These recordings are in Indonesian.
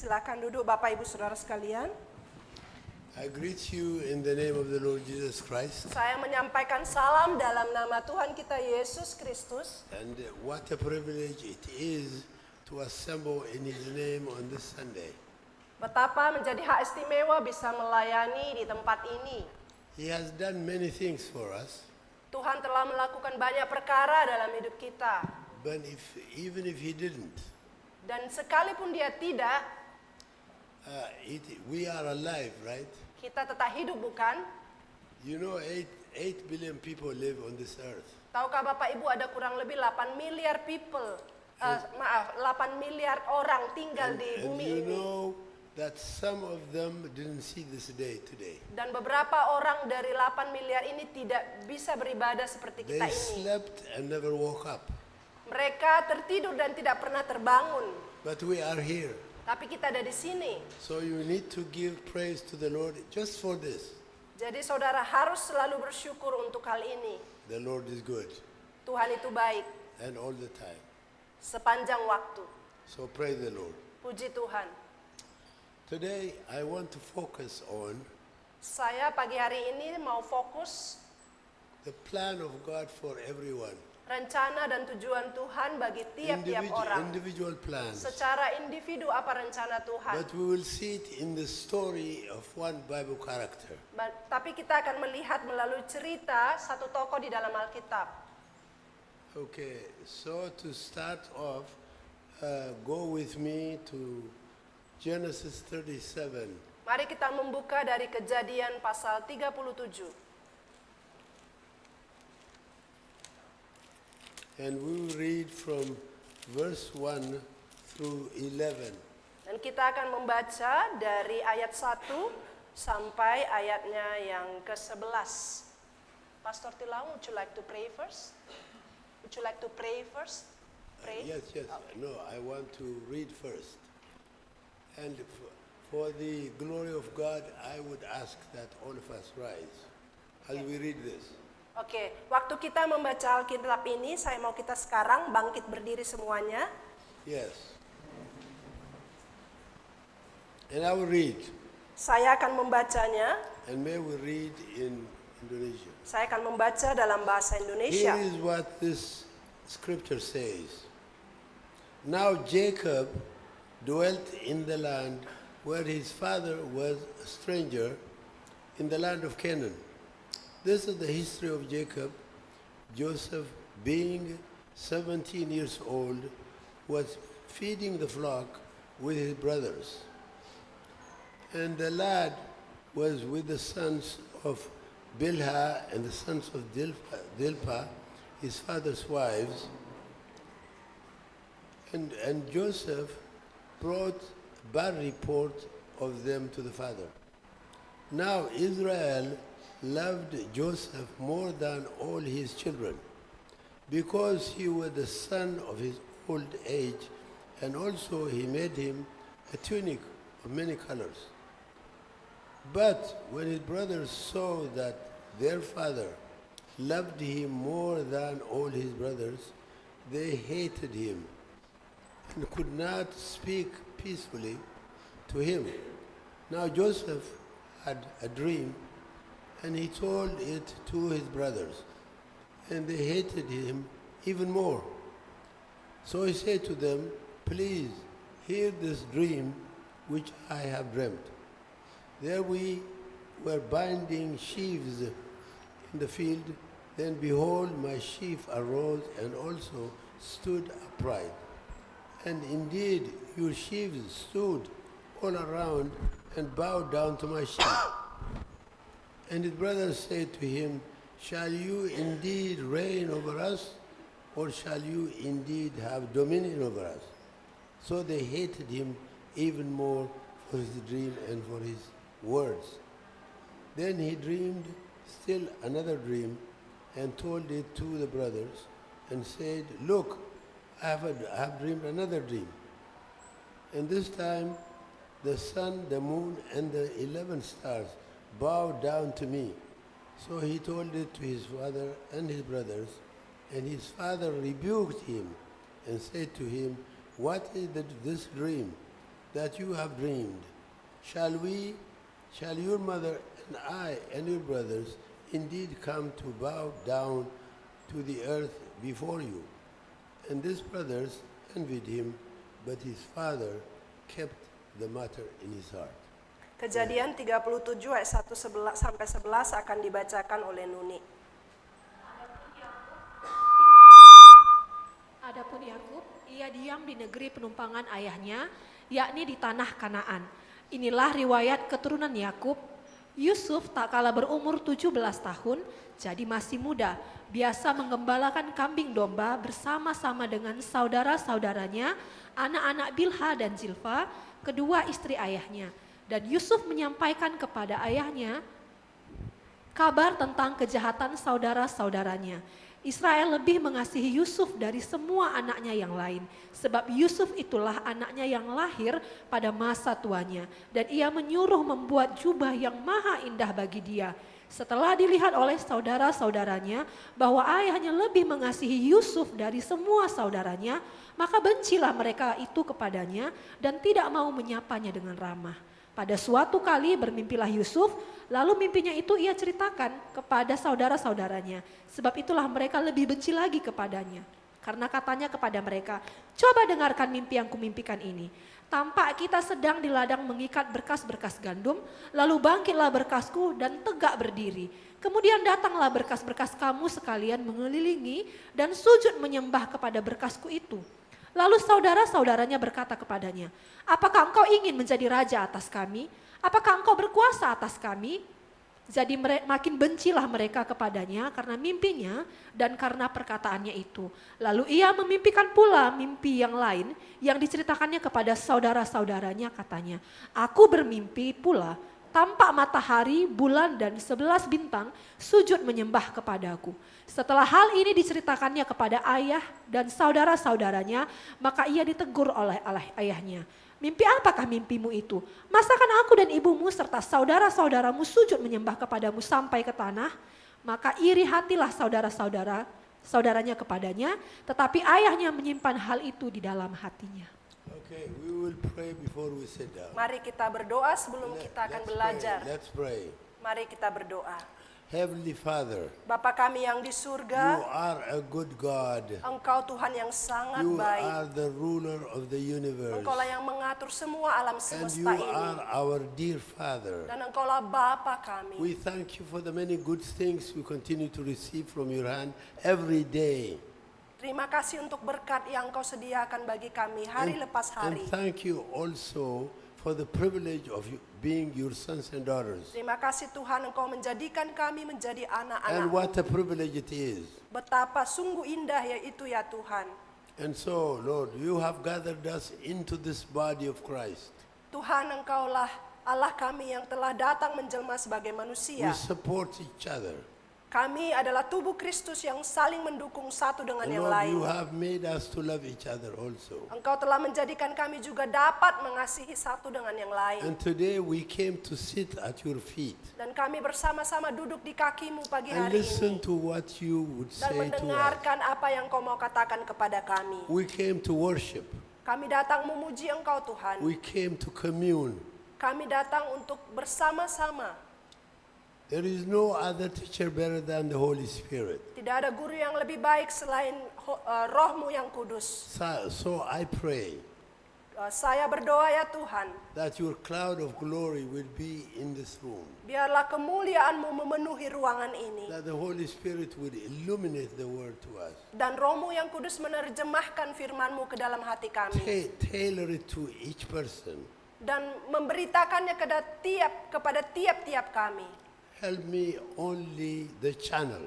Silakan duduk Bapak Ibu Saudara sekalian. I greet you in the name of the Lord Jesus Christ. Saya menyampaikan salam dalam nama Tuhan kita Yesus Kristus. And what a privilege it is to assemble in His name on this Sunday. Betapa menjadi hak istimewa bisa melayani di tempat ini. He has done many things for us, Tuhan telah melakukan banyak perkara dalam hidup kita. but even if He didn't, Dan sekalipun dia tidak, we are alive, right? kita tetap hidup bukan? You know, 8 billion people live on this earth. Tahukah Bapak Ibu ada kurang lebih 8 miliar people, 8 miliar orang tinggal di And bumi you ini. know that some of them didn't see this day today. Dan beberapa orang dari 8 miliar ini tidak bisa beribadah seperti They kita ini. slept and never woke up. Mereka tertidur dan tidak pernah terbangun. But we are here. Tapi kita ada di sini. So you need to give praise to the Lord just for this. Jadi saudara harus selalu bersyukur untuk hal ini. The Lord is good Tuhan itu baik and all the time. sepanjang waktu. So praise the Lord. Puji Tuhan. Today I want to focus on Saya pagi hari ini mau fokus the plan of God for everyone. rencana dan tujuan Tuhan bagi tiap-tiap orang. Individual plans. Secara individu apa rencana Tuhan. But we will see it in the story of one Bible character. Tapi kita akan melihat melalui cerita satu tokoh di dalam Alkitab. Okay, so to start off, go with me to Genesis 37. Mari kita membuka dari Kejadian pasal 37. And we will read from verse 1 through 11. Dan kita akan membaca dari ayat 1 sampai ayatnya yang ke-11. Pastor Tilang, would you like to pray first? Would you like to pray first? Pray? Yes. No, I want to read first. And for the glory of God, I would ask that all of us rise as we read this. Oke, waktu kita membaca Alkitab ini, saya mau kita sekarang bangkit berdiri semuanya. Yes. And I will read. Saya akan membacanya. And may we read in Indonesia. Saya akan membaca dalam bahasa Indonesia. Here is what this scripture says. Now Jacob dwelt in the land where his father was a stranger, in the land of Canaan. This is the history of Jacob. Joseph, being 17 years old, was feeding the flock with his brothers. And the lad was with the sons of Bilhah and the sons of Zilpah, his father's wives. And Joseph brought bad report of them to the father. Now Israel loved Joseph more than all his children, because he was the son of his old age, and also he made him a tunic of many colors. But when his brothers saw that their father loved him more than all his brothers, they hated him and could not speak peacefully to him. Now Joseph had a dream, and he told it to his brothers, and they hated him even more. So he said to them, please hear this dream which I have dreamt. There we were binding sheaves in the field, then behold, my sheaf arose and also stood upright. And indeed your sheaves stood all around and bowed down to my sheaf. And his brothers said to him, shall you indeed reign over us, or shall you indeed have dominion over us? So they hated him even more for his dream and for his words. Then he dreamed still another dream and told it to the brothers and said, look, I have dreamed another dream. And this time the sun, the moon, and the 11 stars bowed down to me. So he told it to his father and his brothers, and his father rebuked him and said to him, what is this dream that you have dreamed. Shall your mother and I and your brothers indeed come to bow down to the earth before you? And his brothers envied him, but his father kept the matter in his heart. Kejadian 37 ayat 1 sampai 11 akan dibacakan oleh Nuni. Adapun Yakub, ia diam di negeri penumpangan ayahnya, yakni di tanah Kanaan. Inilah riwayat keturunan Yakub. Yusuf tak kalah berumur 17 tahun, jadi masih muda, biasa menggembalakan kambing domba bersama-sama dengan saudara-saudaranya, anak-anak Bilha dan Zilfa, kedua istri ayahnya. Dan Yusuf menyampaikan kepada ayahnya kabar tentang kejahatan saudara-saudaranya. Israel lebih mengasihi Yusuf dari semua anaknya yang lain, sebab Yusuf itulah anaknya yang lahir pada masa tuanya, dan ia menyuruh membuat jubah yang maha indah bagi dia. Setelah dilihat oleh saudara-saudaranya bahwa ayahnya lebih mengasihi Yusuf dari semua saudaranya, maka bencilah mereka itu kepadanya dan tidak mau menyapanya dengan ramah. Pada suatu kali bermimpilah Yusuf, lalu mimpinya itu ia ceritakan kepada saudara-saudaranya. Sebab itulah mereka lebih benci lagi kepadanya. Karena katanya kepada mereka, coba dengarkan mimpi yang kumimpikan ini. Tampak kita sedang di ladang mengikat berkas-berkas gandum, lalu bangkitlah berkasku dan tegak berdiri. Kemudian datanglah berkas-berkas kamu sekalian mengelilingi dan sujud menyembah kepada berkasku itu. Lalu saudara-saudaranya berkata kepadanya, apakah engkau ingin menjadi raja atas kami? Apakah engkau berkuasa atas kami? Jadi makin bencilah mereka kepadanya karena mimpinya dan karena perkataannya itu. Lalu ia memimpikan pula mimpi yang lain yang diceritakannya kepada saudara-saudaranya, katanya, aku bermimpi pula tampak matahari, bulan dan 11 bintang sujud menyembah kepadaku. Setelah hal ini diceritakannya kepada ayah dan saudara-saudaranya, maka ia ditegur oleh ayahnya. Mimpi apakah mimpimu itu? Masakan aku dan ibumu serta saudara-saudaramu sujud menyembah kepadamu sampai ke tanah? Maka iri hatilah saudaranya kepadanya, tetapi ayahnya menyimpan hal itu di dalam hatinya. Okay, we will pray before we sit down. Mari kita berdoa sebelum kita akan belajar. Let's pray. Mari kita berdoa. Heavenly Father, Bapa kami yang di you surga, are a good God. Engkau Tuhan yang sangat You baik. are the ruler of the universe. Engkaulah yang mengatur semua alam And semesta you ini. are our dear Father. Dan Engkaulah Bapa kami. We thank you for the many good things we continue to receive from your hand every day. Terima kasih untuk berkat yang Engkau sediakan bagi kami hari lepas hari. And thank you also for the privilege of being your sons and daughters. Terima kasih Tuhan Engkau menjadikan kami menjadi And anak-anak. what a privilege it is. Betapa sungguh indah ya itu ya Tuhan. And so, Lord, you have gathered us into this body of Christ. Tuhan Engkaulah Allah kami yang telah datang menjelma sebagai We manusia. support each other. Kami adalah tubuh Kristus yang saling mendukung satu dengan And yang Lord, lain. you have made us to love each other also. Engkau telah menjadikan kami juga dapat mengasihi satu dengan yang lain. And today we came to sit at your feet Dan kami bersama-sama duduk di kakimu pagi and hari listen ini. to what you would Dan say to us. mendengarkan apa yang kau mau katakan kepada kami. We came to worship. Kami datang memuji Engkau Tuhan. We came to commune. Kami datang untuk bersama-sama. There is no other teacher better than the Holy Spirit. Tidak ada guru yang lebih baik selain Roh-Mu yang kudus. So I pray Saya berdoa ya Tuhan, that your cloud of glory will be in this room. biarlah kemuliaan-Mu memenuhi ruangan ini. That the Holy Spirit will illuminate the word to us. Dan Roh-Mu yang kudus menerjemahkan firman-Mu ke dalam hati kami. Tailor it to each person. Dan memberitakannya kepada tiap-tiap kami. Help me only the channel.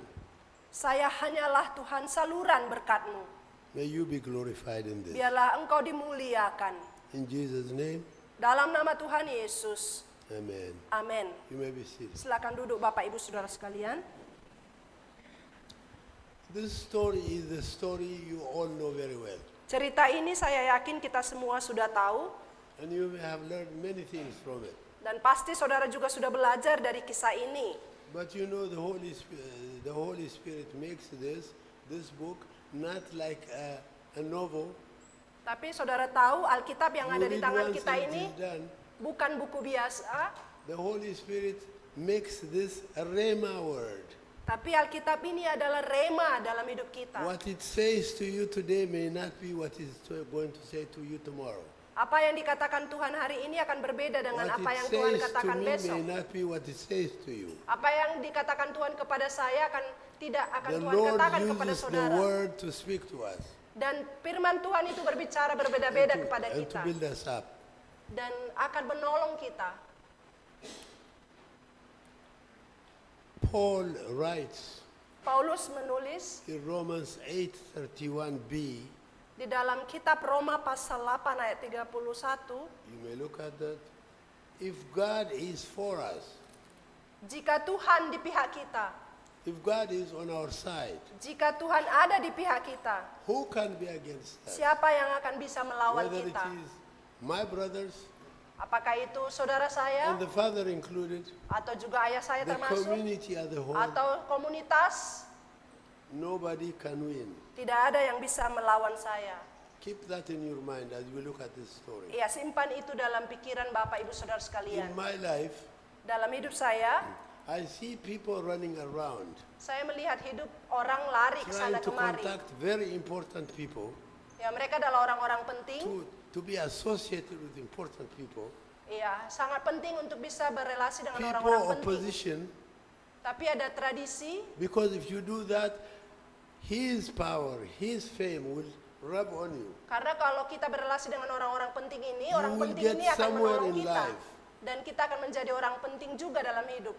Saya hanyalah Tuhan saluran berkat-Mu. May you be glorified in this. Biarlah Engkau dimuliakan. In Jesus' name, Dalam nama Tuhan Yesus. amen. Amin. You may be seated. Silakan duduk Bapak Ibu Saudara sekalian. This story is the story you all know very well. Cerita ini saya yakin kita semua sudah tahu. And you may have learned many things from it. Dan pasti saudara juga sudah belajar dari kisah ini. But you know the Holy Spirit makes this book not like a novel, Tapi saudara tahu Alkitab yang You ada di read tangan once kita and it ini is done. bukan buku biasa, The Holy Spirit makes this a Rhema word. tapi Alkitab ini adalah rema dalam hidup kita. What it says to you today may not be what it's going to say to you tomorrow. Apa yang dikatakan Tuhan hari ini akan berbeda dengan What apa it yang Tuhan says to katakan me besok. may not be what it says to you. Apa yang dikatakan Tuhan kepada saya tidak akan The Tuhan Lord katakan kepada uses the saudara. word to speak to us Dan firman Tuhan itu berbicara berbeda-beda kepada and to kita. build us up. Dan akan menolong kita. Paul writes Paulus menulis in Romans 8:31b, di dalam kitab Roma pasal 8 ayat 31. you may look at that. If God is for us, Jika Tuhan di pihak kita, if God is on our side, jika Tuhan ada di pihak kita, who can be against us? siapa yang akan bisa melawan Whether it kita? is my brothers Apakah itu saudara saya and the father included, atau juga ayah saya the termasuk community as a whole, atau komunitas, nobody can win. tidak ada yang bisa melawan saya. Keep that in your mind as we look at this story. Ya, simpan itu dalam pikiran Bapak Ibu Saudara In sekalian. my life, Dalam hidup saya I see people running around melihat hidup orang lari ke trying sana to kemari. contact very important people, Ya, mereka adalah orang-orang penting. to be associated with important people, Ya, sangat penting untuk bisa berelasi dengan people orang-orang penting. opposition, Tapi ada tradisi, because if you do that, his power, his fame will rub on you. karena kalau kita berelasi dengan orang-orang penting ini, You orang will penting get ini akan somewhere menolong in kita. life. Dan kita akan menjadi orang penting juga dalam hidup.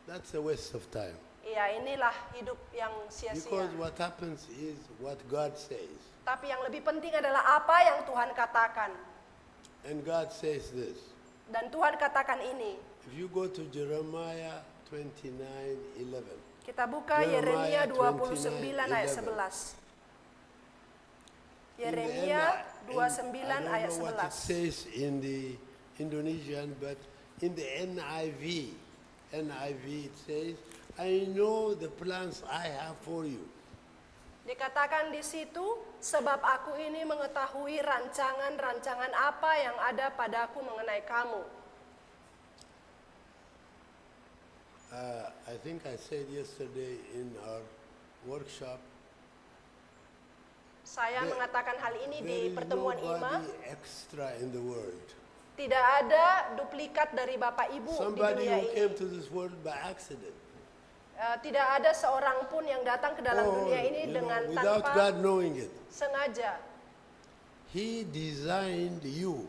That's a waste of time. Ya, inilah hidup yang sia-sia. Because what happens is what God says. Tapi yang lebih penting adalah apa yang Tuhan katakan. And God says this. Dan Tuhan katakan ini. If you go to Jeremiah 29:11. Kita buka Jeremiah Yeremia 29 ayat 11. Yeremia 29 I ayat don't know what it 11. says in the Indonesian, but in the NIV it says, I know the plans I have for you. Dikatakan di situ, sebab aku ini mengetahui rancangan-rancangan apa yang ada padaku mengenai kamu. I think I said yesterday in our workshop, Saya mengatakan hal ini di there is pertemuan IMA. nobody extra in the world. Tidak ada duplikat dari Bapak Ibu di Somebody dunia who ini. came to this world by accident. Tidak ada seorang pun yang datang ke dalam dunia ini dengan without tanpa God knowing it. sengaja. He designed you.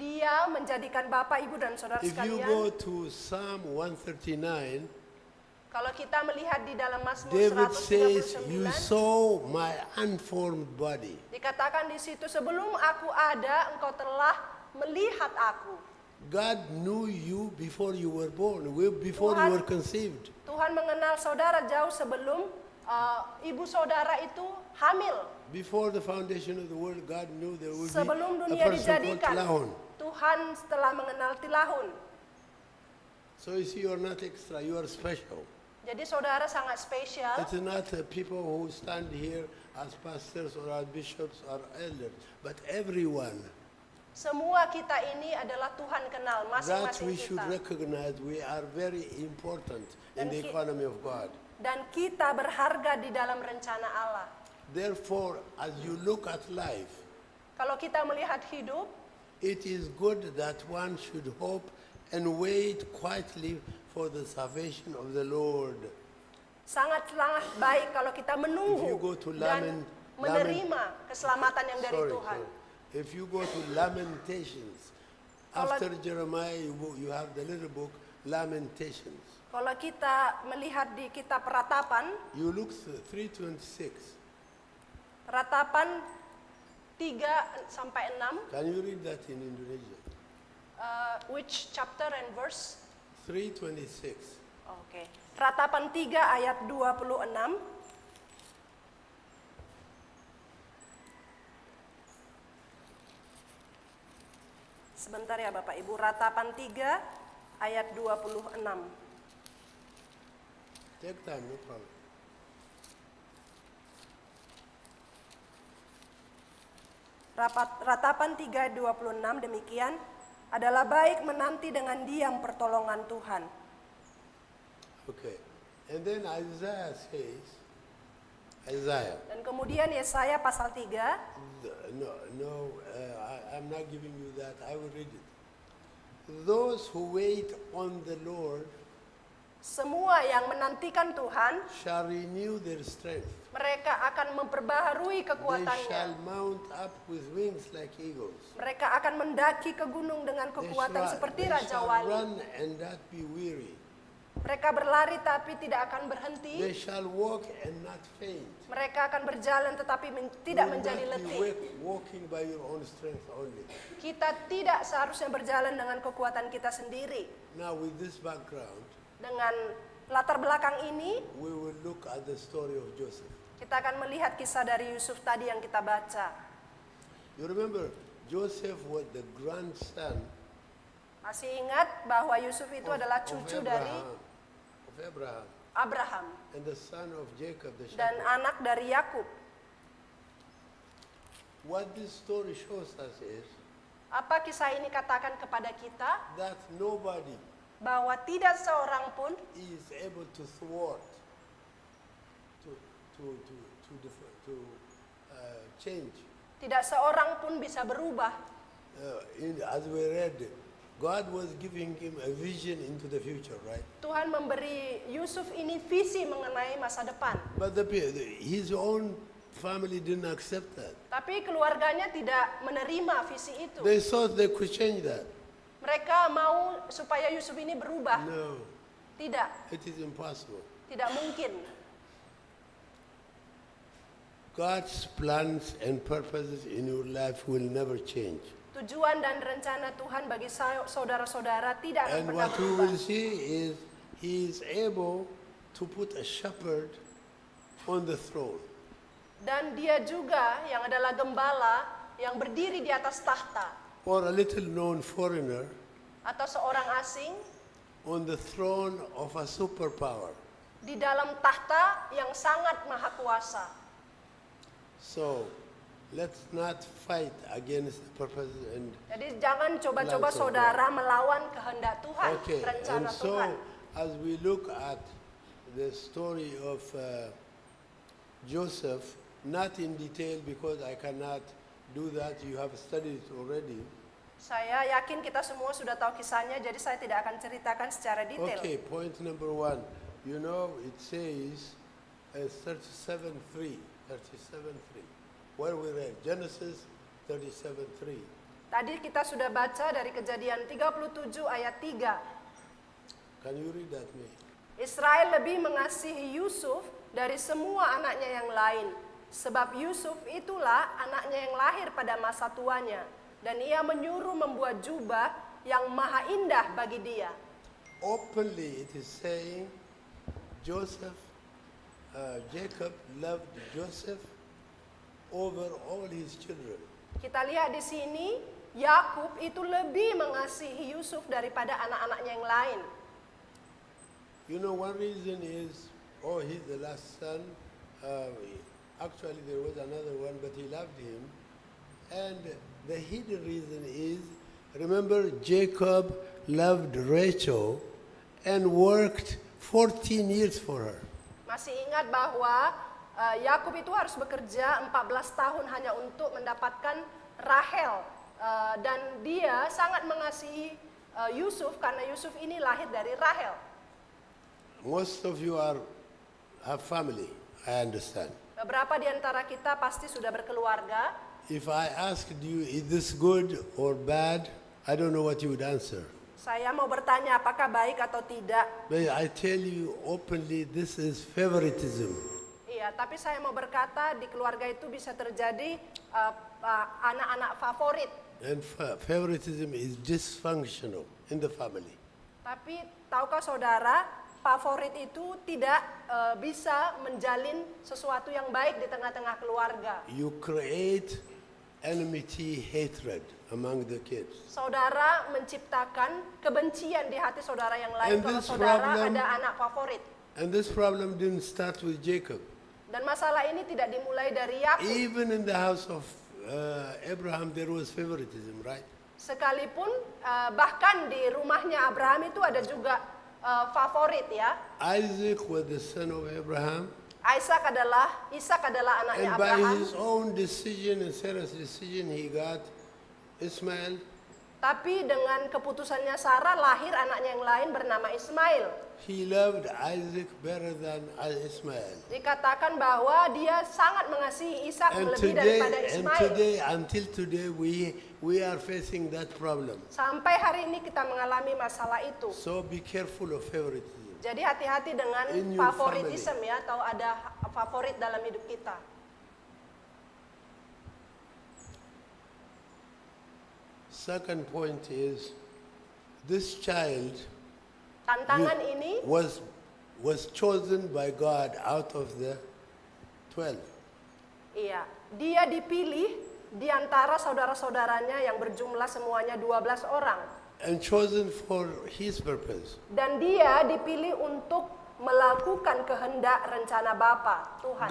Dia menjadikan Bapak, Ibu, dan Saudara If you sekalian. go to Psalm 139, Kalau kita melihat di dalam Mazmur David says, you 139, saw my unformed body. dikatakan di situ, sebelum aku ada, engkau telah melihat aku. God knew you before you were born, before you Tuhan- were conceived. Tuhan mengenal saudara jauh sebelum ibu saudara itu hamil. Before the foundation of the world, God knew there would Sebelum be a dunia person called dijadikan, Tilahun. Tuhan telah mengenal Tilahun. So you see, you're not extra, you are special. Jadi saudara sangat spesial. It's not people who stand here as pastors or as bishops or elders, but everyone. Semua kita ini adalah Tuhan kenal That masing-masing we should kita. recognize we are very important in the economy of God. Dan kita berharga di dalam rencana Allah. Therefore, as you look at life, Kalau kita melihat hidup, it is good that one should hope and wait quietly for the salvation of the Lord. sangatlah baik kalau kita If menunggu you go to dan menerima keselamatan yang dari Tuhan. If you go to Lamentations, Kalau- after Jeremiah, you have the little book Lamentations. Kalau kita melihat di kitab Ratapan, You look 3:26. Ratapan 3 sampai 6, Can you read that in Indonesia? which chapter and verse? 3:26. Oke. Ratapan 3 ayat 26. Sebentar ya Bapak Ibu. Ratapan 3 ayat 26. Take time, no problem. Ratapan 3:26 demikian, adalah baik menanti dengan diam pertolongan Tuhan. Okay. And then Isaiah says, Isaiah. Dan kemudian Yesaya pasal 3, I'm not giving you that. I will read it. Those who wait on the Lord semua yang menantikan Tuhan, shall renew their strength. mereka akan memperbaharui They kekuatannya. shall mount up with wings like eagles. Mereka akan mendaki ke gunung dengan kekuatan seperti Raja shall Wali. run and not be weary. Mereka berlari tapi tidak akan berhenti. They shall walk and not faint. Mereka akan berjalan tetapi tidak You will menjadi not be letih. walking by your own strength only. Kita tidak seharusnya berjalan dengan kekuatan kita sendiri. Now with this background, Dengan latar belakang ini, we will look at the story of Joseph. kita akan melihat kisah dari Yusuf tadi yang kita baca. You remember, Joseph was the grandson Masih ingat bahwa Yusuf itu adalah cucu dari Abraham Abraham and the son of Jacob the dan shepherd. anak dari Yakub. What this story shows us is Apa kisah ini katakan kepada kita? that nobody Bahwa tidak seorang pun is able to thwart, change. tidak seorang pun bisa berubah. As we read, God was giving him a vision into the future, right? Tuhan memberi Yusuf ini visi mengenai masa depan. But his own family didn't accept that. Tapi keluarganya tidak menerima visi itu. They thought they could change that. Mereka mau supaya Yusuf ini berubah. No, Tidak, it is impossible. tidak mungkin. God's plans and purposes in your life will never change. Tujuan dan rencana Tuhan bagi saudara-saudara tidak akan And pernah what we berubah. will see is he is able to put a shepherd on the throne. Dan dia juga yang adalah gembala yang berdiri di atas tahta. Or a little known foreigner Atau seorang asing on the throne of a superpower. di dalam tahta yang sangat maha kuasa. So let's not fight against the purposes and Jadi jangan coba-coba Langsung, saudara melawan kehendak Tuhan, okay. rencana And so Tuhan. as we look at the story of Joseph, not in detail because I cannot do that, you have studied it already. Saya yakin kita semua sudah tahu kisahnya, jadi saya tidak akan ceritakan secara detail. Okay, point number one. You know, it says 37:3, where we read Genesis 37:3. Tadi kita sudah baca dari Kejadian 37 ayat 3. Can you read that, me? Israel lebih mengasihi Yusuf dari semua anaknya yang lain. Sebab Yusuf itulah anaknya yang lahir pada masa tuanya. Dan ia menyuruh membuat jubah yang maha indah bagi dia. Openly, it is saying Jacob loved Joseph over all his children. Kita lihat di sini, Yakub itu lebih mengasihi Yusuf daripada anak-anaknya yang lain. You know, one reason is, he's the last son. Actually, there was another one, but he loved him. And the hidden reason is, remember, Jacob loved Rachel and worked 14 years for her. Masih ingat bahwa Yakub itu harus bekerja 14 tahun hanya untuk mendapatkan Rahel. Dan dia sangat mengasihi Yusuf karena Yusuf ini lahir dari Rahel. Most of you have family, I understand. Beberapa di antara kita pasti sudah berkeluarga. If I asked you, is this good or bad? I don't know what you would answer. Saya mau bertanya apakah baik atau tidak. But I tell you openly, this is favoritism. Iya, tapi saya mau berkata di keluarga itu bisa terjadi anak-anak favorit. And favoritism is dysfunctional in the family. Tapi tahukah saudara, favorit itu tidak bisa menjalin sesuatu yang baik di tengah-tengah keluarga. You create enmity, hatred among the kids. Saudara menciptakan kebencian di hati saudara yang lain And kalau this saudara problem- ada anak favorit. And this problem didn't start with Jacob. Dan masalah ini tidak dimulai dari Yakub. Even in the house of Abraham there was favoritism, right? Sekalipun bahkan di rumahnya Abraham itu ada juga favorit ya. Isaac was the son of Abraham, Ishak adalah anaknya and by Abraham. his own decision and Sarah's decision, he got Ismail. Tapi dengan keputusannya Sarah lahir anaknya yang lain bernama Ismail. He loved Isaac better than Ismail. Dikatakan bahwa dia sangat mengasihi Ishak And lebih today, daripada Ismail. until today, we are facing that problem. Sampai hari ini kita mengalami masalah itu. So be careful of favoritism. Jadi hati-hati dengan In your favoritism ya, atau ada favorit dalam hidup kita. Second point is, this child Tantangan ini was chosen by God out of the 12. iya, dia dipilih di antara saudara-saudaranya yang berjumlah semuanya 12 orang. And chosen for his purpose. Dan dia dipilih untuk melakukan kehendak rencana Bapa, Tuhan.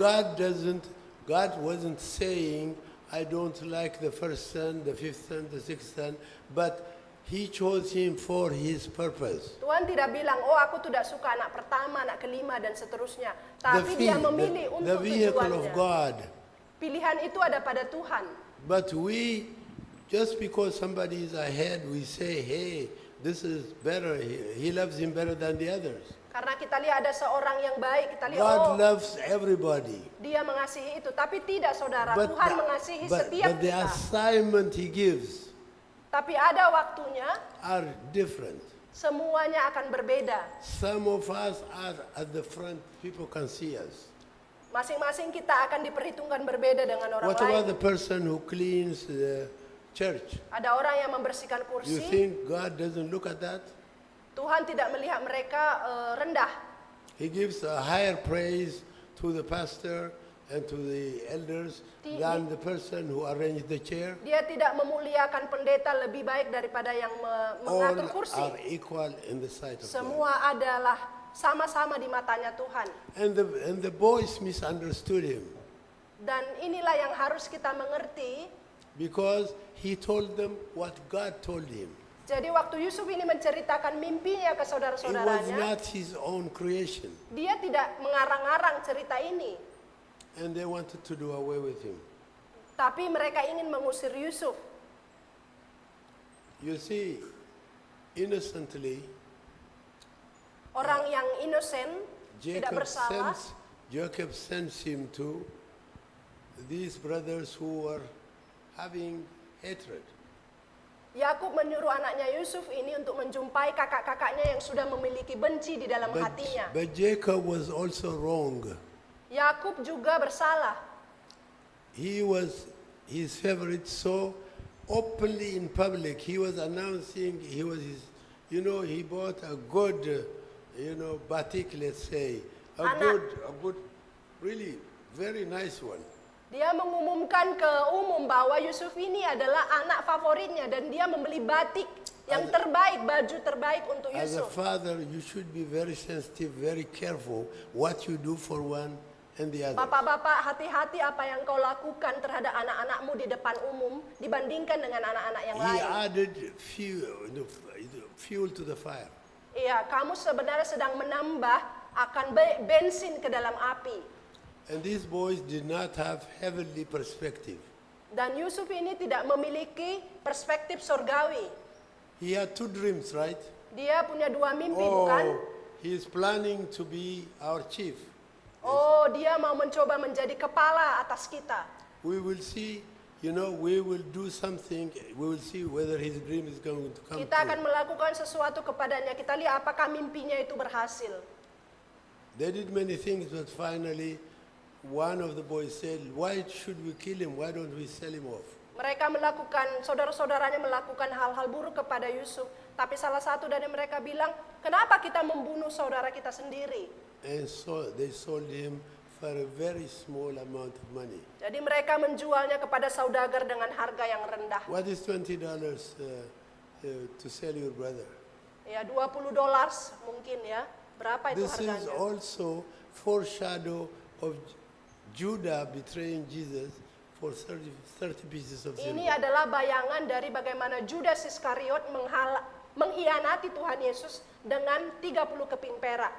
God wasn't saying, I don't like the first son, the fifth son, the sixth son, but he chose him for his purpose. Tuhan tidak bilang, oh aku tidak suka anak pertama, anak kelima, dan seterusnya. Tapi dia memilih the untuk vehicle of tujuannya. God. Pilihan itu ada pada Tuhan. But we, just because somebody is ahead, we say, hey, this is better. He loves him better than the others. Karena kita lihat ada seorang yang baik, kita lihat God oh loves everybody. dia mengasihi itu. Tapi tidak saudara, But, Tuhan mengasihi but setiap the kita. assignment he gives Tapi ada waktunya, are different. semuanya akan berbeda. Some of us are at the front, people can see us. Masing-masing kita akan diperhitungkan berbeda dengan orang What lain. about the person who cleans the church? Ada orang yang membersihkan You kursi, think God doesn't look at that? Tuhan tidak melihat mereka rendah. He gives a higher praise to the pastor and to the elders than the person who arranged the chair. Dia tidak memuliakan pendeta lebih baik daripada yang All mengatur kursi. are equal in the sight of God. Semua adalah sama-sama di matanya Tuhan. And the boys misunderstood him Dan inilah yang harus kita mengerti. because he told them what God told him. Jadi waktu Yusuf ini menceritakan mimpinya ke It was saudara-saudaranya, not his own creation. dia tidak mengarang-arang cerita ini. And they wanted to do away with him. Tapi mereka ingin mengusir Yusuf. You see, innocently, Orang yang innocent, tidak bersalah, Jacob sends him to these brothers who were having hatred. Yakub menyuruh anaknya Yusuf ini untuk menjumpai kakak-kakaknya yang sudah memiliki benci di dalam hatinya. But Jacob was also wrong. Yakub juga bersalah. He was his favorite, so openly in public he was announcing he was his, he bought a good, batik, let's say, a good, really very nice one. Dia mengumumkan ke umum bahwa Yusuf ini adalah anak favoritnya dan dia membeli batik yang terbaik, baju terbaik untuk As a Yusuf. father, you should be very sensitive, very careful what you do for one and the other. Bapak-bapak, hati-hati apa yang kau lakukan terhadap anak-anakmu di depan umum dibandingkan dengan anak-anak yang He lain. added fuel to the fire. Iya, kamu sebenarnya sedang menambah akan bensin ke dalam api. And these boys did not have heavenly perspective. Dan Yusuf ini tidak memiliki perspektif surgawi. He had two dreams, right? Dia punya dua mimpi, bukan? He is planning to be our chief. Oh, dia mau mencoba menjadi kepala atas kita. We will see, we will do something. We will see whether his dream is going to come Kita akan true. melakukan sesuatu kepadanya. Kita lihat apakah mimpinya itu berhasil. They did many things, but finally, one of the boys said, why should we kill him? Why don't we sell him off? Mereka melakukan, saudara-saudaranya melakukan hal-hal buruk kepada Yusuf. Tapi salah satu dari mereka bilang, kenapa kita membunuh saudara kita sendiri? And so they sold him for a very small amount of money. Jadi mereka menjualnya kepada saudagar dengan harga yang rendah. What is $20 to sell your brother? Ya, $20 mungkin ya. Berapa itu This is harganya? also foreshadow of Judah betraying Jesus for 30 pieces of Ini silver. adalah bayangan dari bagaimana Judas Iskariot mengkhianati Tuhan Yesus dengan 30 keping perak.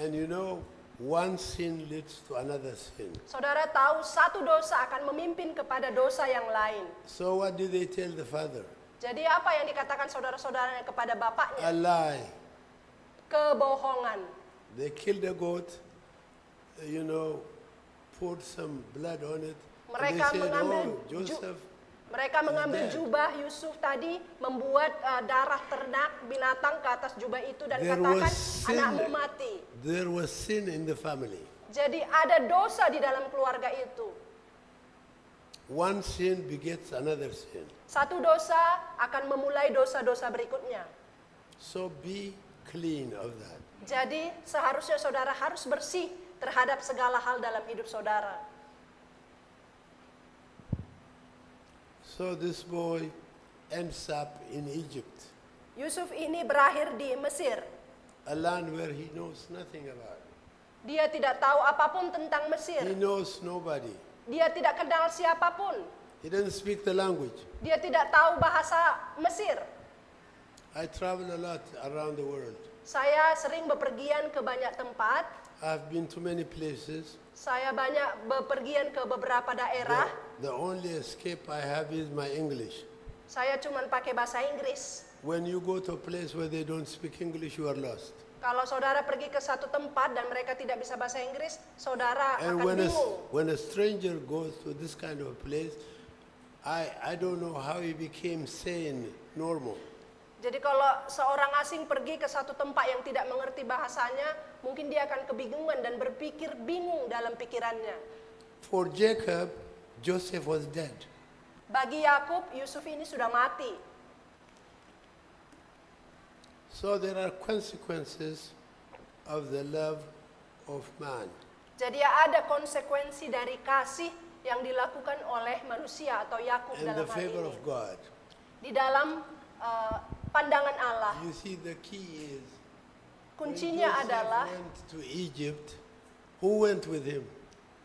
And you know, one sin leads to another sin. Saudara tahu satu dosa akan memimpin kepada dosa yang lain. So what did they tell the father? Jadi apa yang dikatakan saudara-saudaranya kepada A bapaknya? lie. Kebohongan. They killed a goat, you know, poured some blood on it. And they Mereka said, mengambil oh, Joseph, Mereka mengambil dead. jubah Yusuf tadi, membuat darah ternak binatang ke atas jubah itu dan There katakan was sin. anakmu mati. there was sin in the family. Jadi ada dosa di dalam keluarga itu. One sin begets another sin. Satu dosa akan memulai dosa-dosa berikutnya. So be clean of that. Jadi seharusnya saudara harus bersih terhadap segala hal dalam hidup saudara. So this boy ends up in Egypt, Yusuf ini berakhir di Mesir. a land where he knows nothing about. Dia tidak tahu apapun tentang He Mesir. knows nobody. Dia tidak kenal siapapun. He doesn't speak the language. Dia tidak tahu bahasa Mesir. I travel a lot around the world. Saya sering bepergian ke banyak tempat. I've been to many places. Saya banyak bepergian ke beberapa daerah. The only escape I have is my English. Saya cuma pakai bahasa Inggris. When you go to a place where they don't speak English, you are lost. Kalau saudara pergi ke satu tempat dan mereka tidak bisa bahasa Inggris, saudara And akan bingung. when a stranger goes to this kind of a place, I don't know how he became sane, normal. Jadi kalau seorang asing pergi ke satu tempat yang tidak mengerti bahasanya, mungkin dia akan kebingungan dan berpikir bingung dalam pikirannya. For Jacob, Joseph was dead. Bagi Yakub, Yusuf ini sudah mati. So there are consequences of the love of man. Jadi ada konsekuensi dari kasih yang dilakukan oleh manusia atau Yakub And dalam the hal favor ini. of God. Di dalam pandangan Allah, You see, the key is when kuncinya Joseph adalah went to Egypt, who went with him?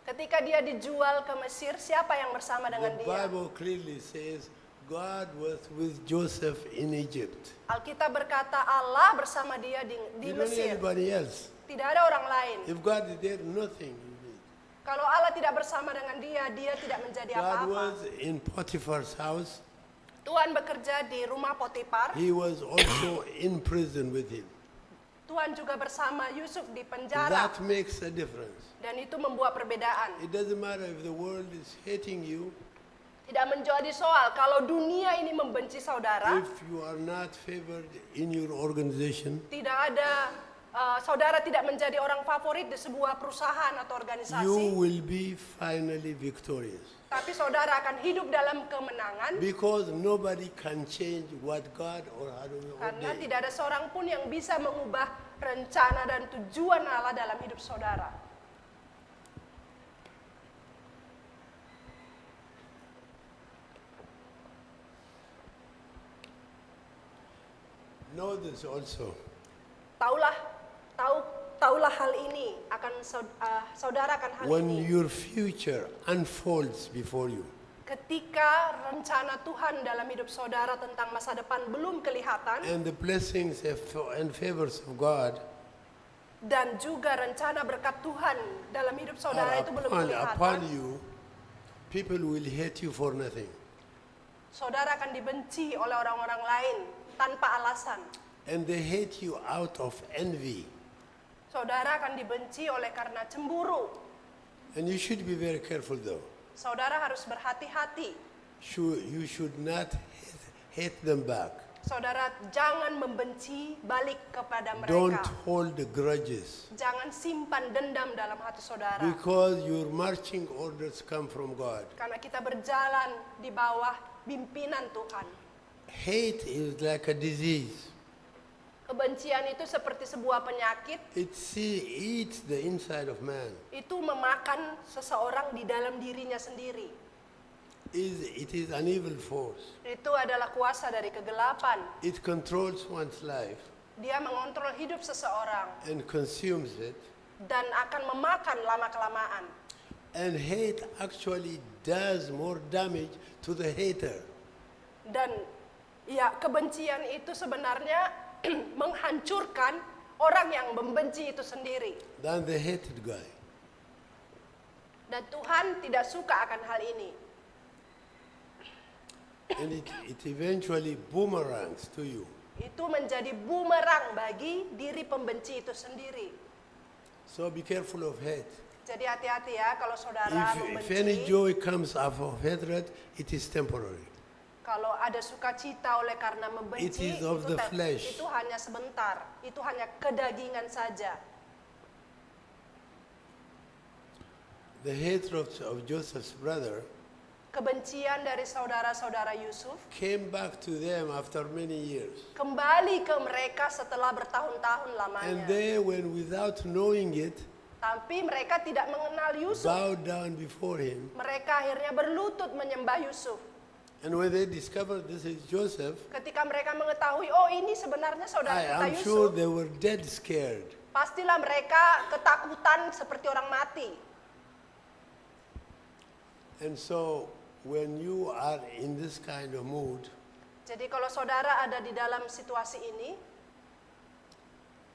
ketika dia dijual ke Mesir, siapa yang bersama dengan The dia? Bible clearly says God was with Joseph in Egypt. Alkitab berkata Allah bersama dia di You don't need Mesir. anybody else. Tidak ada orang lain. If God is there, nothing you need. Kalau Allah tidak bersama dengan dia, dia tidak menjadi God apa-apa. was in Potiphar's house. Tuhan bekerja di rumah Potifar. He was also in prison with him. Tuhan juga bersama Yusuf di penjara. That makes a difference. Dan itu membuat perbedaan. It doesn't matter if the world is hating you, Tidak menjadi soal kalau dunia ini membenci saudara, if you are not favored in your organization, tidak ada saudara tidak menjadi orang favorit di sebuah perusahaan atau you organisasi, will be finally victorious. tapi saudara akan hidup dalam kemenangan Because nobody can change what God or Adonai karena ordained. tidak ada seorang pun yang bisa mengubah rencana dan tujuan Allah dalam hidup saudara. Know this also. Taulah hal ini akan saudara akan hal When ini. your future unfolds before you, Ketika rencana Tuhan dalam hidup saudara tentang masa depan belum kelihatan and the blessings and favors of God dan juga rencana berkat Tuhan dalam hidup saudara are itu belum upon kelihatan, you, people will hate you for nothing. saudara akan dibenci oleh orang-orang lain tanpa alasan. And they hate you out of envy. Saudara akan dibenci oleh karena cemburu. And you should be very careful though. Saudara harus berhati-hati. You should not hate them back. Saudara jangan membenci balik kepada Don't mereka. hold the grudges. Jangan simpan dendam dalam hati saudara. Because your marching orders come from God. Karena kita berjalan di bawah pimpinan Tuhan. Hate is like a disease. Kebencian itu seperti sebuah penyakit, It eats the inside of man. itu memakan seseorang di dalam dirinya sendiri. It is an evil force. Itu adalah kuasa dari kegelapan. It controls one's life Dia mengontrol hidup seseorang and consumes it. dan akan memakan lama-kelamaan. And hate actually does more damage to the hater. Dan ya, kebencian itu sebenarnya menghancurkan orang yang membenci itu sendiri. Than the hated guy. Dan Tuhan tidak suka akan hal ini. And it eventually boomerangs to you. Itu menjadi bumerang bagi diri pembenci itu sendiri. So be careful of hate. Jadi hati-hati ya kalau saudara If any membenci. joy comes out of hatred, it is temporary. Kalau ada sukacita oleh karena membenci, It is of the flesh. itu hanya sebentar, itu hanya kedagingan saja. The hatred of Joseph's brother Kebencian dari saudara-saudara Yusuf came back to them after many years. kembali ke mereka setelah bertahun-tahun And lamanya. they, when without knowing it, Tapi mereka tidak mengenal Yusuf. bowed down before him. Mereka akhirnya berlutut menyembah Yusuf. And when they discovered this is Joseph, Ketika mereka mengetahui, oh ini sebenarnya saudara kita I'm Yusuf, sure they were dead scared. pastilah mereka ketakutan seperti orang mati. And so when you are in this kind of mood, Jadi kalau saudara ada di dalam situasi ini,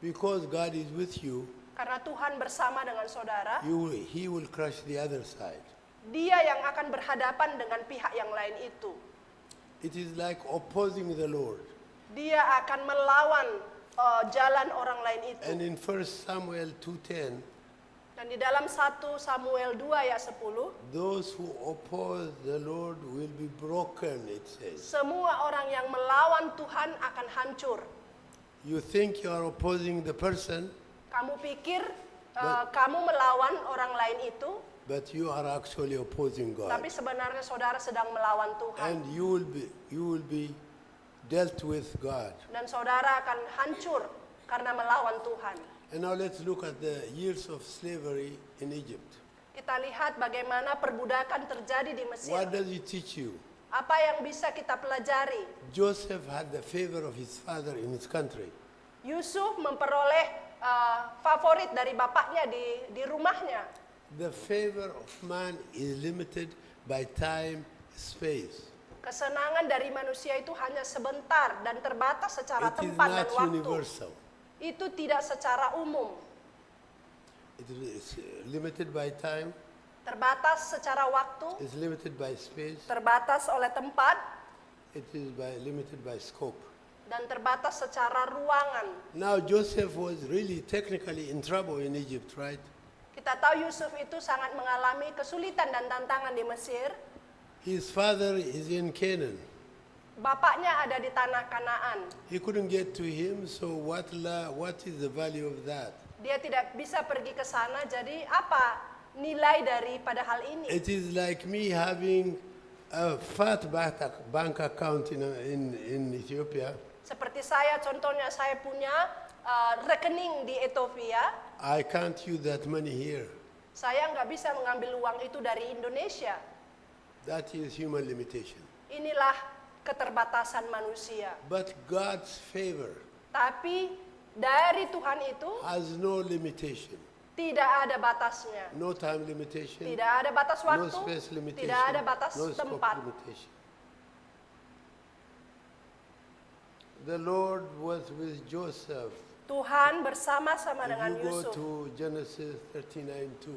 because God is with you, karena Tuhan bersama dengan saudara, He will crush the other side. Dia yang akan berhadapan dengan pihak yang lain itu. It is like opposing the Lord. Dia akan melawan jalan orang lain itu. And in 1 Samuel 2:10, Dan di dalam 1 Samuel 2 ayat 10, those who oppose the Lord will be broken, it says. semua orang yang melawan Tuhan akan hancur. You think you are opposing the person, Kamu pikir But- kamu melawan orang lain itu, but you are actually opposing God. tapi sebenarnya saudara sedang melawan Tuhan. And you will be dealt with God. Dan saudara akan hancur karena melawan Tuhan. And now let's look at the years of slavery in Egypt. Kita lihat bagaimana perbudakan terjadi di Mesir. What does it teach you? Apa yang bisa kita pelajari? Joseph had the favor of his father in his country. Yusuf memperoleh favorit dari bapaknya di rumahnya. The favor of man is limited by time, space. Kesenangan dari manusia itu hanya sebentar dan terbatas secara It is tempat dan not waktu. universal. Itu tidak secara umum. It is limited by time, Terbatas secara waktu, it's limited by space, terbatas oleh tempat, it is limited by scope. dan terbatas secara ruangan. Now Joseph was really technically in trouble in Egypt, right? Kita tahu Yusuf itu sangat mengalami kesulitan dan tantangan di Mesir. His father is in Canaan. Bapaknya ada di tanah Kanaan. He couldn't get to him, so what is the value of that? Dia tidak bisa pergi ke sana, jadi apa nilai daripada hal ini? It is like me having a fat bank account in Ethiopia. Seperti saya, contohnya saya punya rekening di Ethiopia. I can't use that money here. Saya nggak bisa mengambil uang itu dari Indonesia. That is human limitation. Inilah keterbatasan manusia. But God's favor Tapi dari Tuhan itu has no limitation. tidak ada batasnya. No time limitation. Tidak ada batas No waktu, space limitation. tidak ada batas No scope tempat. limitation. The Lord was with Joseph. Tuhan bersama-sama dengan If you go Yusuf. to Genesis 39:2.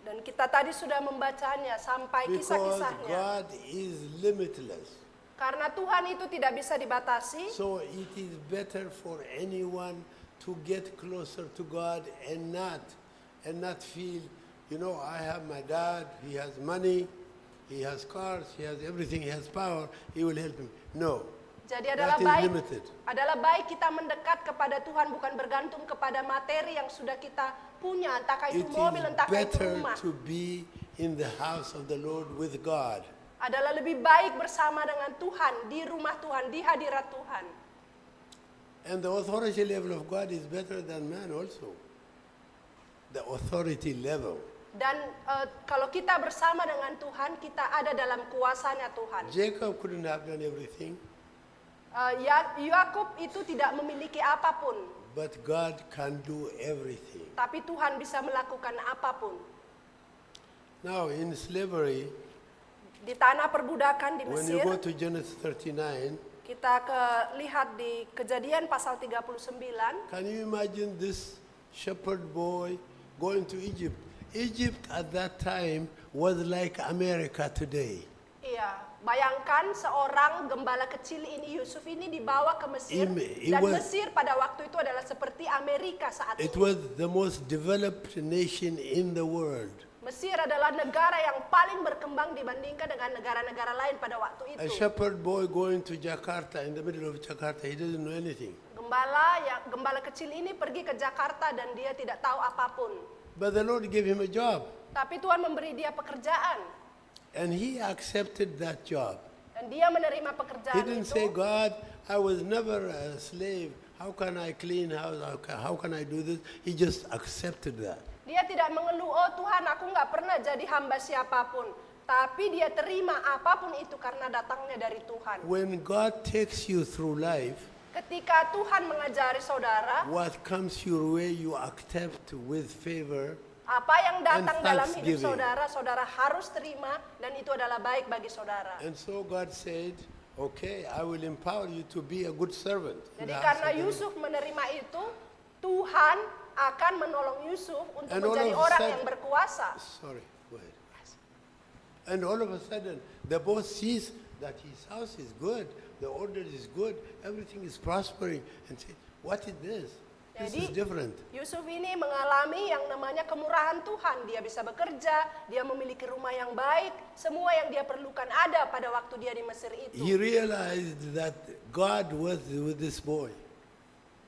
Dan kita tadi sudah membacanya sampai Because kisah-kisahnya. God is limitless. Karena Tuhan itu tidak bisa dibatasi, So it is better for anyone to get closer to God and not feel, I have my dad, he has money, he has cars, he has everything, he has power, he will help me. No. jadi That is limited. adalah baik kita mendekat kepada Tuhan bukan bergantung kepada materi yang sudah kita punya, entahkah It itu mobil, is entahkah itu better rumah. to be in the house of the Lord with God. Adalah lebih baik bersama dengan Tuhan, di rumah Tuhan, di hadirat Tuhan. And the authority level of God is better than man also. The authority level. Dan kalau kita bersama dengan Tuhan, kita ada dalam kuasanya Tuhan. Jacob couldn't have done everything, Yakub itu tidak memiliki apapun, but God can do everything. tapi Tuhan bisa melakukan apapun. Now, in slavery, Di tanah perbudakan di when you Mesir, go to Genesis 39, kita lihat di Kejadian pasal 39, can you imagine this shepherd boy going to Egypt? Egypt at that time was like America today. iya, bayangkan seorang gembala kecil ini, Yusuf ini dibawa ke Mesir, It dan was- Mesir pada waktu itu adalah seperti Amerika saat It ini. was the most developed nation in the world. Mesir adalah negara yang paling berkembang dibandingkan dengan negara-negara lain pada waktu A itu. shepherd boy going to Jakarta, in the middle of Jakarta, he doesn't know anything. Gembala kecil ini pergi ke Jakarta dan dia tidak tahu apapun. But the Lord gave him a job, Tapi Tuhan memberi dia pekerjaan and he accepted that job. dan dia menerima He pekerjaan didn't itu. say, God, I was never a slave. How can I clean house? How can I do this? He just accepted that. Dia tidak mengeluh, oh Tuhan aku nggak pernah jadi hamba siapapun. Tapi dia terima apapun itu karena datangnya dari Tuhan. When God takes you through life, Ketika Tuhan mengajari saudara, what comes your way, you accept with favor. apa yang datang And dalam hidup thanksgiving. saudara, saudara harus terima dan itu adalah baik bagi saudara. And so God said, okay, I will empower you to be a good servant. in Jadi the house karena of the Lord." Yusuf menerima itu, Tuhan akan menolong Yusuf untuk And all menjadi of a orang sudden- yang berkuasa. Sorry, go ahead. And all of a sudden, the boss sees that his house is good, the order is good, everything is prospering, and say, what is this? This is Jadi, different. Yusuf ini mengalami yang namanya kemurahan Tuhan. Dia bisa bekerja, dia memiliki rumah yang baik, semua yang dia perlukan ada pada waktu dia di Mesir itu. He realized that God was with this boy.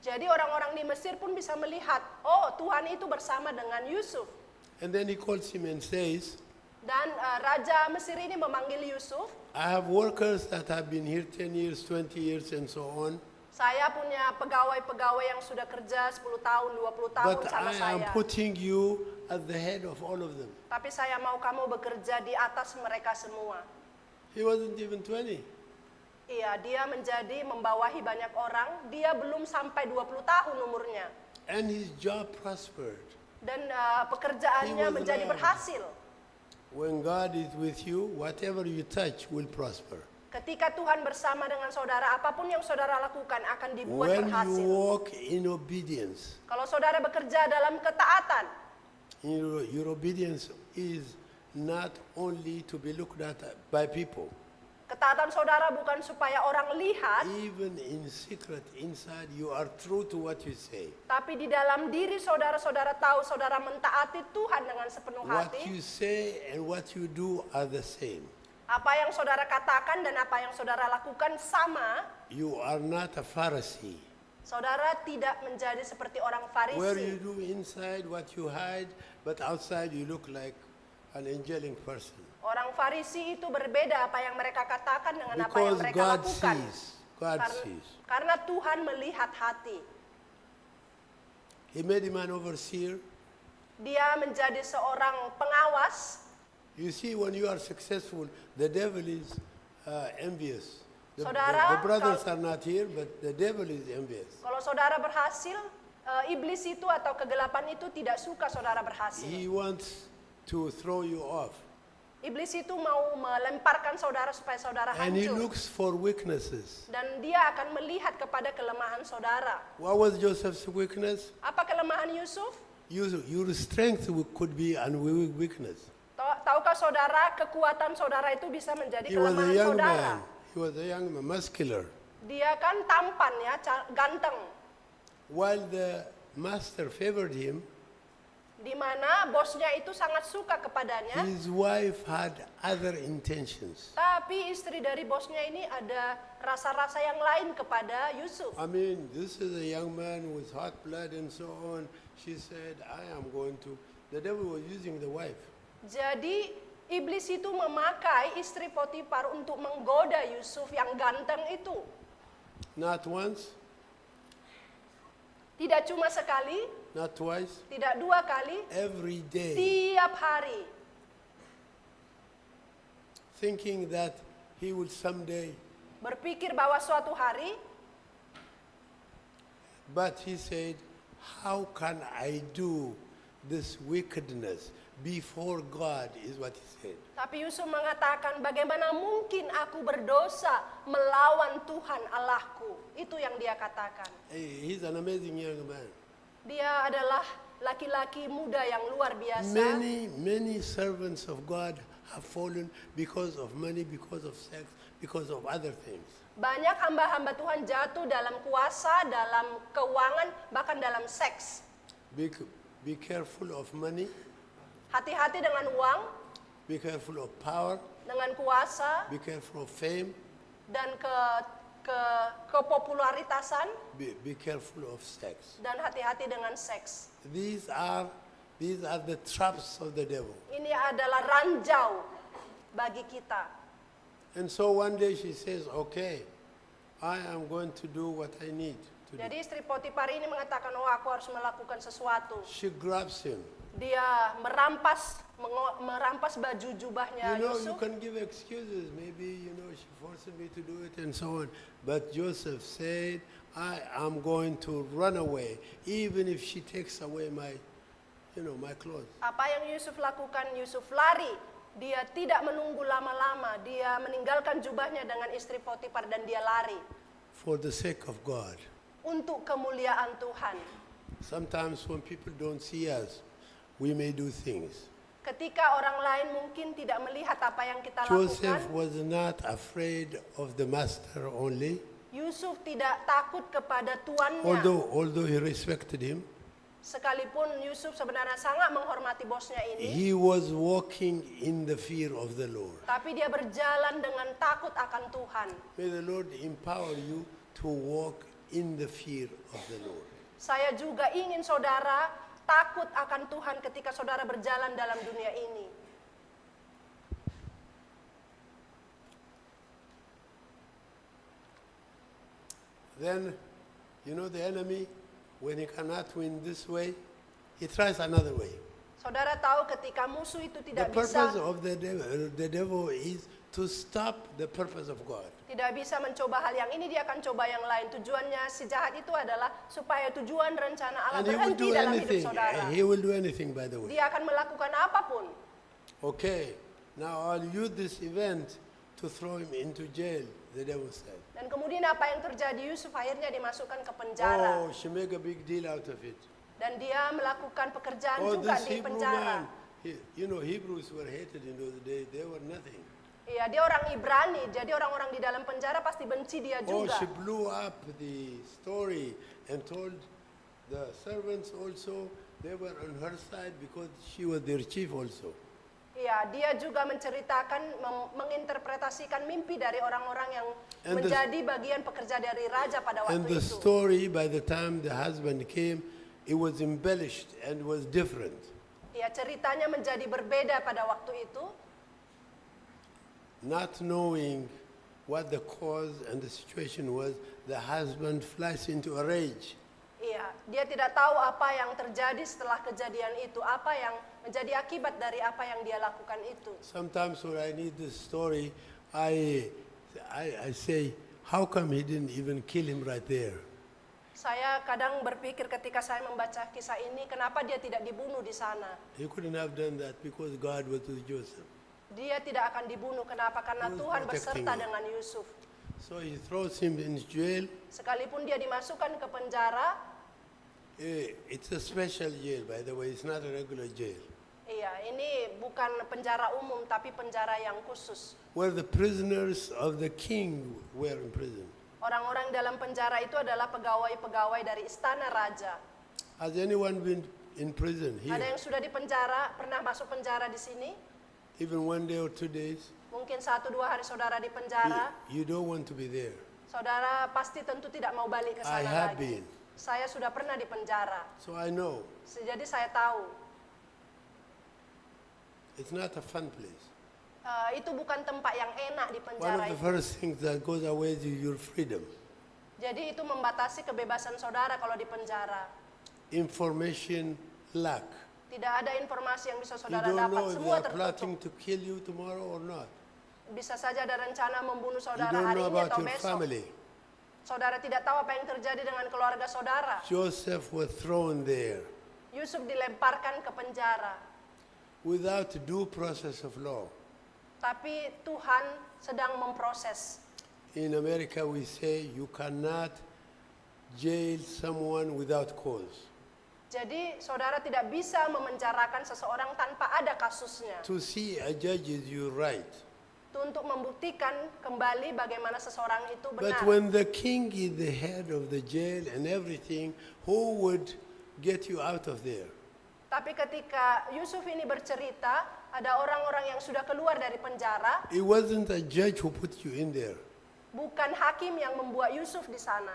Jadi orang-orang di Mesir pun bisa melihat, oh Tuhan itu bersama dengan Yusuf. And then he calls him and says, Dan Raja Mesir ini memanggil Yusuf, I have workers that have been here 10 years, 20 years, and so on. saya punya pegawai-pegawai yang sudah kerja 10 tahun, 20 tahun But sama I am saya. putting you at the head of all of them. Tapi saya mau kamu bekerja di atas mereka semua. He wasn't even 20. Iya, dia menjadi membawahi banyak orang, dia belum sampai 20 tahun umurnya. And his job prospered. Dan He pekerjaannya was menjadi alive. berhasil. When God is with you, whatever you touch will prosper. Ketika Tuhan bersama dengan saudara, apapun yang saudara lakukan akan dibuat When you berhasil. walk in obedience, Kalau saudara bekerja dalam ketaatan, your obedience is not only to be looked at by people. ketaatan saudara bukan supaya orang lihat, Even in secret, inside, you are true to what you say. tapi di dalam diri saudara tahu saudara mentaati Tuhan dengan sepenuh What hati. you say and what you do are the same. Apa yang saudara katakan dan apa yang saudara lakukan sama. You are not a Pharisee. Saudara tidak menjadi seperti orang Where you Farisi. do inside what you hide, but outside you look like an angelic person. Orang Farisi itu berbeda apa yang mereka katakan dengan apa yang Because mereka God lakukan. sees. God Karena, sees. karena Tuhan melihat hati. He made him an overseer. Dia menjadi seorang pengawas. You see, when you are successful, the devil is envious. Saudara, The brothers are not here, but the devil is envious. Kalau saudara berhasil, iblis itu atau kegelapan itu tidak suka saudara berhasil. He wants to throw you off. Iblis itu mau melemparkan saudara supaya saudara And he hancur. looks for weaknesses. Dan dia akan melihat kepada kelemahan saudara. What was Joseph's weakness? Apa kelemahan Yusuf? Your strength could be a weakness. Tahukah saudara, kekuatan saudara itu bisa menjadi He was a kelemahan young saudara. man. He was a young man, muscular. Dia kan tampan ya, ganteng. While the master favored him, Di mana bosnya itu sangat suka kepadanya. his wife had other intentions. Tapi istri dari bosnya ini ada rasa-rasa yang lain kepada Yusuf. I mean, this is a young man with hot blood and so on. She said, I am going to. The devil was using the wife. Jadi iblis itu memakai istri Potifar untuk menggoda Yusuf yang ganteng itu. Not once, Tidak cuma sekali, not twice, tidak dua kali, every day, tiap hari. thinking that he would someday. Berpikir bahwa suatu hari, But he said, how can I do this wickedness, before God, is what he said. Tapi Yusuf mengatakan, bagaimana mungkin aku berdosa melawan Tuhan Allahku. Itu yang dia katakan. He's an amazing young man. Dia adalah laki-laki muda yang luar biasa. Many servants of God have fallen because of money, because of sex, because of other things. Banyak hamba-hamba Tuhan jatuh dalam kuasa, dalam keuangan, bahkan dalam seks. Be careful of money, Hati-hati dengan uang, be careful of power, dengan kuasa, be careful of fame, dan kepopularitasan, be careful of sex. dan hati-hati dengan seks. These are the traps of the devil. Ini adalah ranjau bagi kita. And so one day she says, okay, I am going to do what I need to do. Jadi istri Potifar ini mengatakan, oh aku harus melakukan sesuatu. She grabs him. Dia merampas baju jubahnya You Yusuf. can give excuses. Maybe, she forced me to do it and so on. But Joseph said, I am going to run away, even if she takes away my clothes. Apa yang Yusuf lakukan? Yusuf lari. Dia tidak menunggu lama-lama. Dia meninggalkan jubahnya dengan istri Potifar dan dia lari. For the sake of God. Untuk kemuliaan Tuhan. Sometimes when people don't see us, we may do things. Ketika orang lain mungkin tidak melihat apa yang kita Joseph lakukan. was not afraid of the master only, Yusuf tidak takut kepada tuannya. although he respected him. Sekalipun Yusuf sebenarnya sangat menghormati bosnya ini. He was walking in the fear of the Lord. Tapi dia berjalan dengan takut akan Tuhan. May the Lord empower you to walk in the fear of the Lord. Saya juga ingin saudara takut akan Tuhan ketika saudara berjalan dalam dunia ini. Then, the enemy, when he cannot win this way, he tries another way. Saudara tahu ketika musuh itu The tidak purpose bisa of the devil is to stop the purpose of God. tidak bisa mencoba hal yang ini, dia akan coba yang lain. Tujuannya si jahat itu adalah supaya tujuan rencana Allah And he will berhenti do dalam hidup anything. saudara. He will do anything, by the way. Dia akan melakukan apapun. Okay, now I'll use this event to throw him into jail, the devil said. Dan kemudian apa yang terjadi? Yusuf akhirnya dimasukkan ke penjara. Oh, she make a big deal out of it. Dan dia melakukan pekerjaan Oh, juga this di Hebrew penjara. man. Hebrews were hated in those days. They were nothing. Iya, dia orang Ibrani, jadi orang-orang di dalam penjara pasti benci dia Oh, juga. she blew up the story and told the servants also they were on her side because she was their chief also. Iya, dia juga menceritakan, menginterpretasikan mimpi dari orang-orang yang And menjadi bagian pekerja dari raja pada And waktu the itu. story, by the time the husband came, it was embellished and was different. Iya, ceritanya menjadi berbeda pada waktu itu. Not knowing what the cause and the situation was, the husband flies into a rage. Iya, dia tidak tahu apa yang terjadi setelah kejadian itu, apa yang menjadi akibat dari apa yang dia lakukan itu. Sometimes when I need this story, I say, how come he didn't even kill him right there? Saya kadang berpikir ketika saya membaca kisah ini, kenapa dia tidak dibunuh di sana? He couldn't have done that because God was with Joseph. Dia tidak akan dibunuh, kenapa? Karena Who is Tuhan protecting beserta him? dengan Yusuf. So he throws him in jail. Sekalipun dia dimasukkan ke penjara, It's a special jail, by the way. It's not a regular jail. iya, ini bukan penjara umum, tapi penjara yang khusus. Where the prisoners of the king were in prison. Orang-orang dalam penjara itu adalah pegawai-pegawai dari istana raja. Has anyone been in prison Ada here? yang sudah di penjara, pernah masuk penjara di sini? Even 1 day or 2 days? Mungkin 1-2 hari saudara di penjara, You don't want to be there. saudara pasti tentu tidak mau balik ke I sana have lagi. been. Saya sudah pernah di penjara, So I know jadi saya tahu. it's not a fun place. Itu bukan tempat yang enak di One penjara of the itu. first things that goes away is your freedom. Jadi itu membatasi kebebasan saudara kalau di penjara. Information lack. Tidak ada informasi yang bisa You saudara don't dapat, know if they semua are plotting tertutup. to kill you tomorrow or not. Bisa saja ada rencana membunuh You saudara don't hari know ini about atau your besok. family. Saudara tidak tahu apa yang terjadi dengan keluarga saudara. Joseph was thrown there. Yusuf dilemparkan ke penjara. without due process of law. Tapi Tuhan sedang memproses. In America, we say you cannot jail someone without cause. Jadi saudara tidak bisa memenjarakan seseorang tanpa ada kasusnya. To see a judge is your right. Itu untuk membuktikan kembali bagaimana seseorang itu But benar. when the king is the head of the jail and everything, who would get you out of there? Tapi ketika Yusuf ini bercerita, ada orang-orang yang sudah keluar dari penjara, It wasn't a judge who put you in there. bukan hakim yang membuat Yusuf di sana.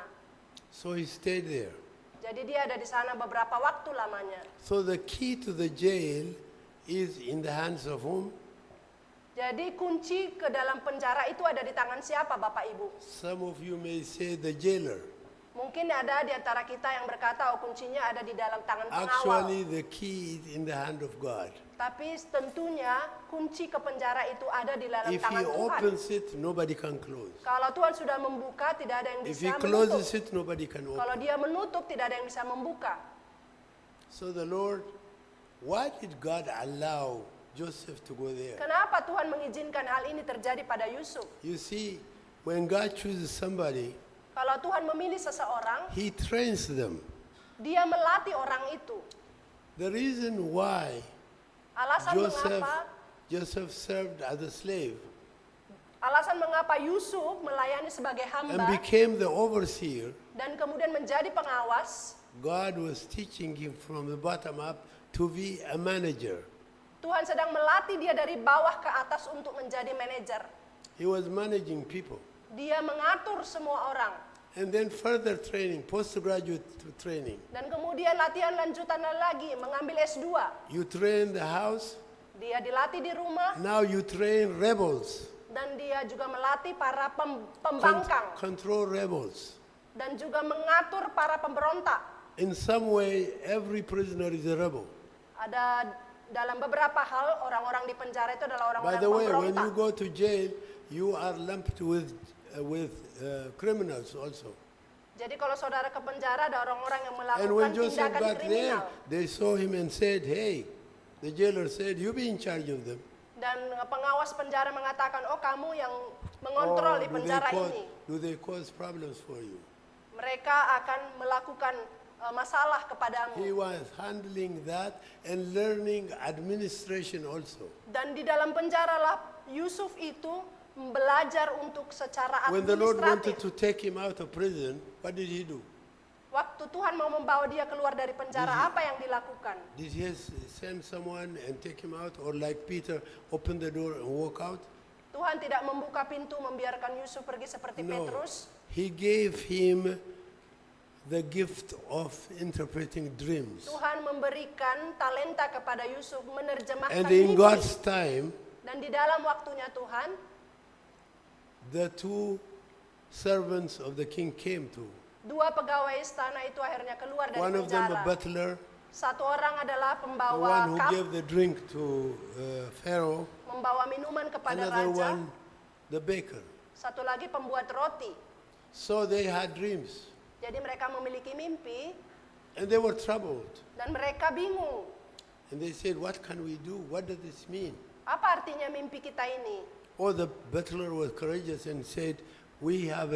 So he stayed there. Jadi dia ada di sana beberapa waktu lamanya. So the key to the jail is in the hands of whom? Jadi kunci ke dalam penjara itu ada di tangan siapa Bapak Ibu? Some of you may say the jailer. Mungkin ada di antara kita yang berkata, oh kuncinya ada di dalam tangan pengawal. Actually, the key is in the hand of God. Tapi tentunya kunci ke penjara itu ada di dalam If tangan he Tuhan. opens it, nobody can close. Kalau Tuhan sudah membuka, tidak ada yang If he bisa closes menutup. it, nobody can Kalau open. dia menutup, tidak ada yang bisa membuka. So the Lord, why did God allow Joseph to go there? Kenapa Tuhan mengizinkan hal ini terjadi pada Yusuf? You see, when God chooses somebody, Kalau Tuhan memilih seseorang, he trains them. dia melatih orang itu. The reason why Alasan mengapa Joseph served as a slave Yusuf melayani sebagai and hamba became the overseer, dan kemudian menjadi pengawas, God was teaching him from the bottom up to be a manager. Tuhan sedang melatih dia dari bawah ke atas untuk menjadi manajer. He was managing people. Dia mengatur semua orang. And then further training, postgraduate training. Dan kemudian latihan lanjutan lagi, mengambil S2. You train the house, Dia dilatih di rumah, now you train rebels. dan dia juga melatih para pembangkang. Control rebels. Dan juga mengatur para pemberontak. In some way, every prisoner is a rebel. Ada dalam beberapa hal, orang-orang di penjara itu adalah By orang-orang the way, when pemberontak. you go to jail, you are lumped with criminals also. Jadi kalau saudara ke penjara, ada orang-orang yang And when melakukan Joseph tindakan got there, kriminal. they saw him and said, hey, the jailer said, you be in charge of them. Dan pengawas penjara mengatakan, oh kamu yang mengontrol di penjara ini. Do they cause problems for you? Mereka akan melakukan masalah kepadamu. He was handling that and learning administration also. Dan di dalam penjara lah Yusuf itu belajar untuk secara When the Lord wanted administratif. to take him out of prison, what did he do? Waktu Tuhan mau membawa dia keluar dari penjara, apa yang dilakukan? Did he send someone and take him out, or like Peter, open the door and walk out? Tuhan tidak membuka pintu membiarkan Yusuf pergi seperti No. Petrus. He gave him the gift of interpreting dreams. Tuhan memberikan talenta kepada Yusuf menerjemahkan And in mimpi. God's time, Dan di dalam waktunya Tuhan, the two servants of the king came to. dua pegawai istana itu akhirnya keluar dari One of them a penjara. butler, Satu orang adalah the pembawa one who cup, gave the drink to Pharaoh, membawa minuman kepada another raja. one the baker. Satu lagi pembuat roti. So they had dreams Jadi mereka memiliki mimpi and they were troubled. dan mereka bingung. And they said, what can we do? What does this mean? Apa artinya mimpi kita ini? Oh, the butler was courageous and said, we had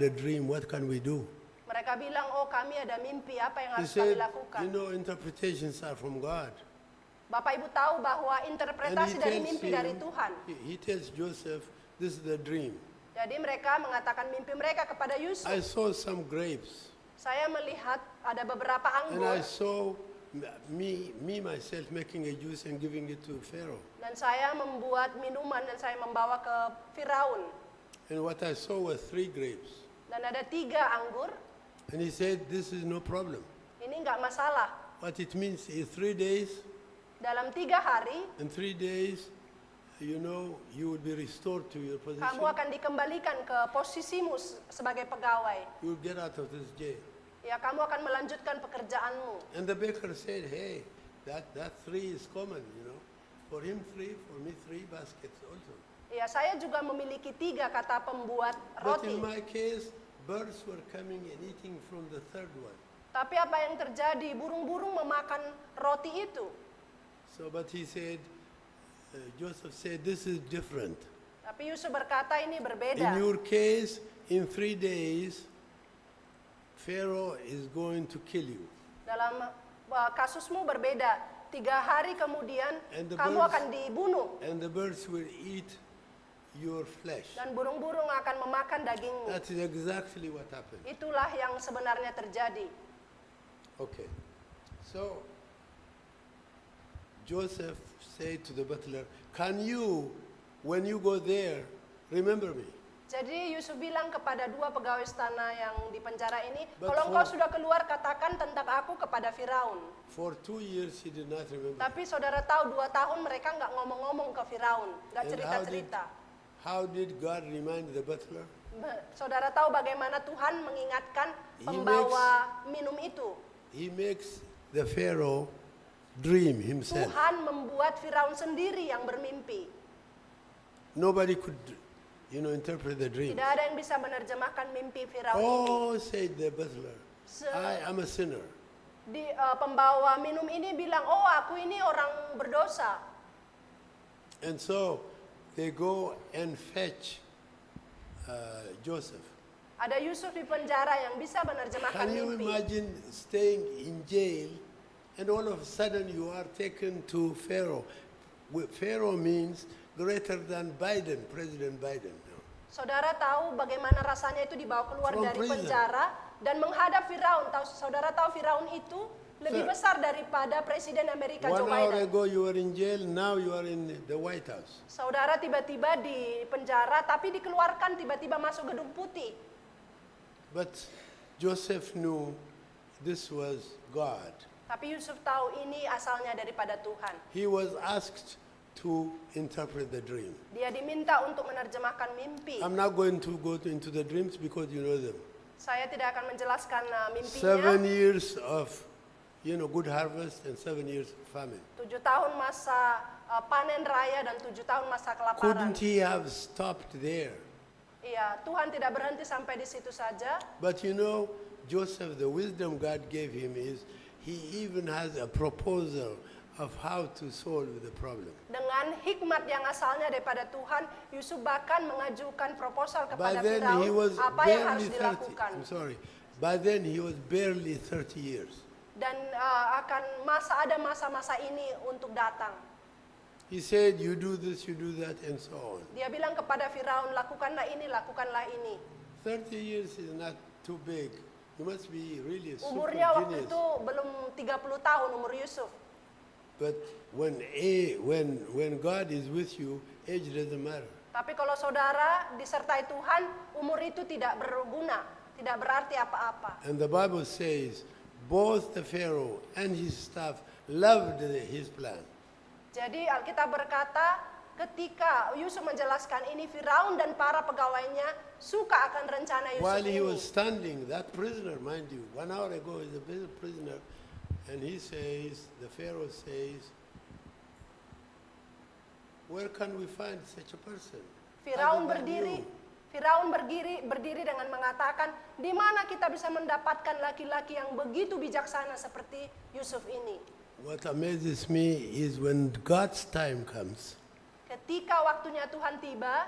a dream, what can we do? Mereka bilang, oh kami ada mimpi, apa yang He harus kami said, lakukan? you know, interpretations are from God. Bapak Ibu tahu bahwa And interpretasi dari mimpi dari Tuhan. he tells Joseph, this is the dream. Jadi mereka mengatakan mimpi mereka kepada Yusuf. I saw some grapes Saya melihat ada beberapa and I anggur saw me myself making a juice and giving it to Pharaoh. dan saya membuat minuman dan saya membawa ke Firaun. And what I saw were 3 grapes. Dan ada 3 anggur, And he said, this is no problem. ini nggak masalah. What it means is 3 days, Dalam 3 hari, in 3 days, you know, you will be restored to your position. kamu akan dikembalikan ke posisimu sebagai pegawai. You will get out of this jail. Ya, kamu akan melanjutkan pekerjaanmu. And the baker said, hey, that 3 is common, you know. For him 3, for me 3 baskets also. Ya, saya juga memiliki 3 kata pembuat But roti. in my case, birds were coming and eating from the 3rd one. Tapi apa yang terjadi? Burung-burung memakan roti itu. So, but he said, Joseph said, this is different. Tapi Yusuf berkata ini In berbeda. your case, in 3 days, Pharaoh is going to kill you. Dalam kasusmu berbeda. 3 hari kemudian And the kamu birds- akan dibunuh. And the birds will eat your flesh. Dan burung-burung akan memakan dagingmu. That is exactly what happened. Itulah yang sebenarnya terjadi. Okay. So, Joseph said to the butler, can you, when you go there, remember me? Jadi Yusuf bilang kepada 2 pegawai istana yang di penjara ini, But kalau engkau for- sudah keluar katakan tentang aku kepada Firaun. For 2 years he did not remember. Tapi saudara tahu 2 tahun mereka nggak ngomong-ngomong ke Firaun, nggak And cerita-cerita. how did God remind the butler? Saudara tahu bagaimana Tuhan mengingatkan He pembawa minum itu. He makes the Pharaoh dream himself. Tuhan membuat Firaun sendiri yang bermimpi. Nobody could, interpret the dream. Tidak ada yang bisa menerjemahkan mimpi Firaun ini. Oh, said the butler, I am a sinner. Pembawa minum ini bilang, oh aku ini orang berdosa. And so they go and fetch Joseph. Ada Yusuf di penjara yang bisa menerjemahkan Can you mimpi. imagine staying in jail and all of a sudden you are taken to Pharaoh? Pharaoh means greater than Biden, President Biden. Saudara tahu bagaimana rasanya itu dibawa keluar From dari prison. penjara dan menghadap Firaun. Saudara tahu Firaun itu lebih Sir. besar daripada Presiden Amerika Joe 1 hour Biden. ago you were in jail, now you are in the White House. Saudara tiba-tiba di penjara tapi dikeluarkan tiba-tiba masuk gedung putih. But Joseph knew this was God. Tapi Yusuf tahu ini asalnya daripada Tuhan. He was asked to interpret the dream. Dia diminta untuk menerjemahkan mimpi. I'm not going to go into the dreams because you know them. Saya tidak akan menjelaskan mimpinya. 7 years of, good harvest and 7 years of famine. 7 tahun masa panen raya dan 7 tahun masa kelaparan. Couldn't he have stopped there? Iya, Tuhan tidak berhenti sampai di situ saja. But Joseph, the wisdom God gave him is, he even has a proposal of how to solve the problem. Dengan hikmat yang asalnya daripada Tuhan, Yusuf bahkan mengajukan proposal By kepada then he Firaun was apa yang harus barely 30. dilakukan. I'm sorry. By then he was barely 30 years. Dan akan ada masa-masa ini untuk datang. He said, you do this, you do that, and so on. Dia bilang kepada Firaun, lakukanlah ini, lakukanlah ini. 30 years is not too big. You must be really a super Umurnya waktu genius. itu belum 30 tahun umur Yusuf. But when God is with you, age doesn't matter. Tapi kalau saudara disertai Tuhan, umur itu tidak berguna, tidak berarti apa-apa. And the Bible says, both the Pharaoh and his staff loved his plan. Jadi Alkitab berkata, ketika Yusuf menjelaskan ini, Firaun dan para pegawainya suka akan rencana Yusuf While he ini. was standing, that prisoner, mind you, 1 hour ago is a prisoner, and he says, the Pharaoh says, where can we find such a person? Firaun other than berdiri, you?" Firaun berdiri dengan mengatakan, di mana kita bisa mendapatkan laki-laki yang begitu bijaksana seperti Yusuf ini? What amazes me is when God's time comes, Ketika waktunya Tuhan tiba,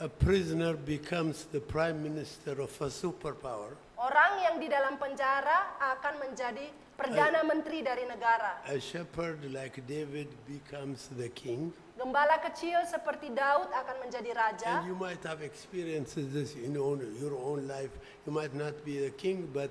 a prisoner becomes the prime minister of a superpower. orang yang di dalam penjara akan menjadi perdana menteri dari negara. A shepherd like David becomes the king. Gembala kecil seperti Daud akan menjadi raja. And you might have experienced this in your own life. You might not be the king, but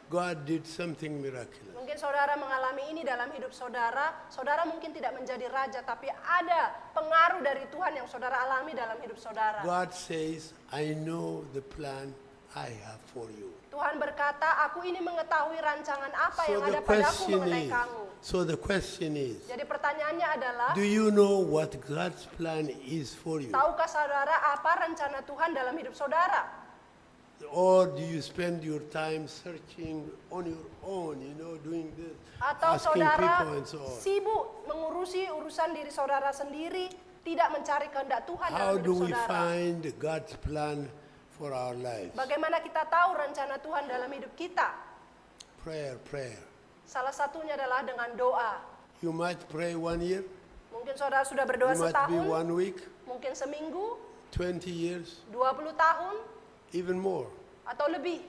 God did something miraculous. Mungkin saudara mengalami ini dalam hidup saudara. Saudara mungkin tidak menjadi raja, tapi ada pengaruh dari Tuhan yang saudara alami dalam hidup saudara. God says, I know the plan I have for you. Tuhan berkata, aku ini mengetahui rancangan apa So yang the ada padaku question mengenai is, kamu. searching on your own, doing this, Atau asking saudara people and so on? sibuk mengurusi urusan diri saudara sendiri, tidak mencari kehendak Tuhan How dalam do hidup we saudara. find God's plan for our lives? Bagaimana kita tahu rencana Tuhan dalam hidup kita? Prayer. Salah satunya adalah dengan doa. You might pray 1 year, Mungkin saudara sudah berdoa you might be setahun, 1 week, mungkin seminggu, 20 years, 20 tahun, even more. atau lebih.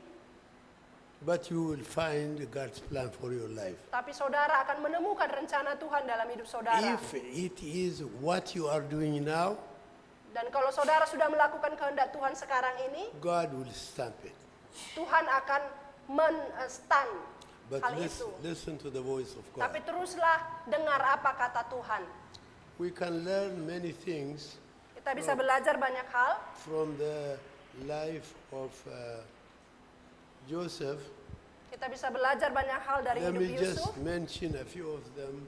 But you will find God's plan for your life. Tapi saudara akan menemukan rencana Tuhan dalam hidup saudara. If it is what you are doing now, Dan kalau saudara sudah melakukan kehendak Tuhan sekarang ini, God will stamp it. Tuhan akan men-stand But hal itu. listen to the voice of Tapi God. teruslah dengar apa kata Tuhan. We can learn many things Kita bisa belajar banyak hal from the life of Joseph. Kita bisa belajar banyak hal dari Let hidup me just Yusuf. mention a few of them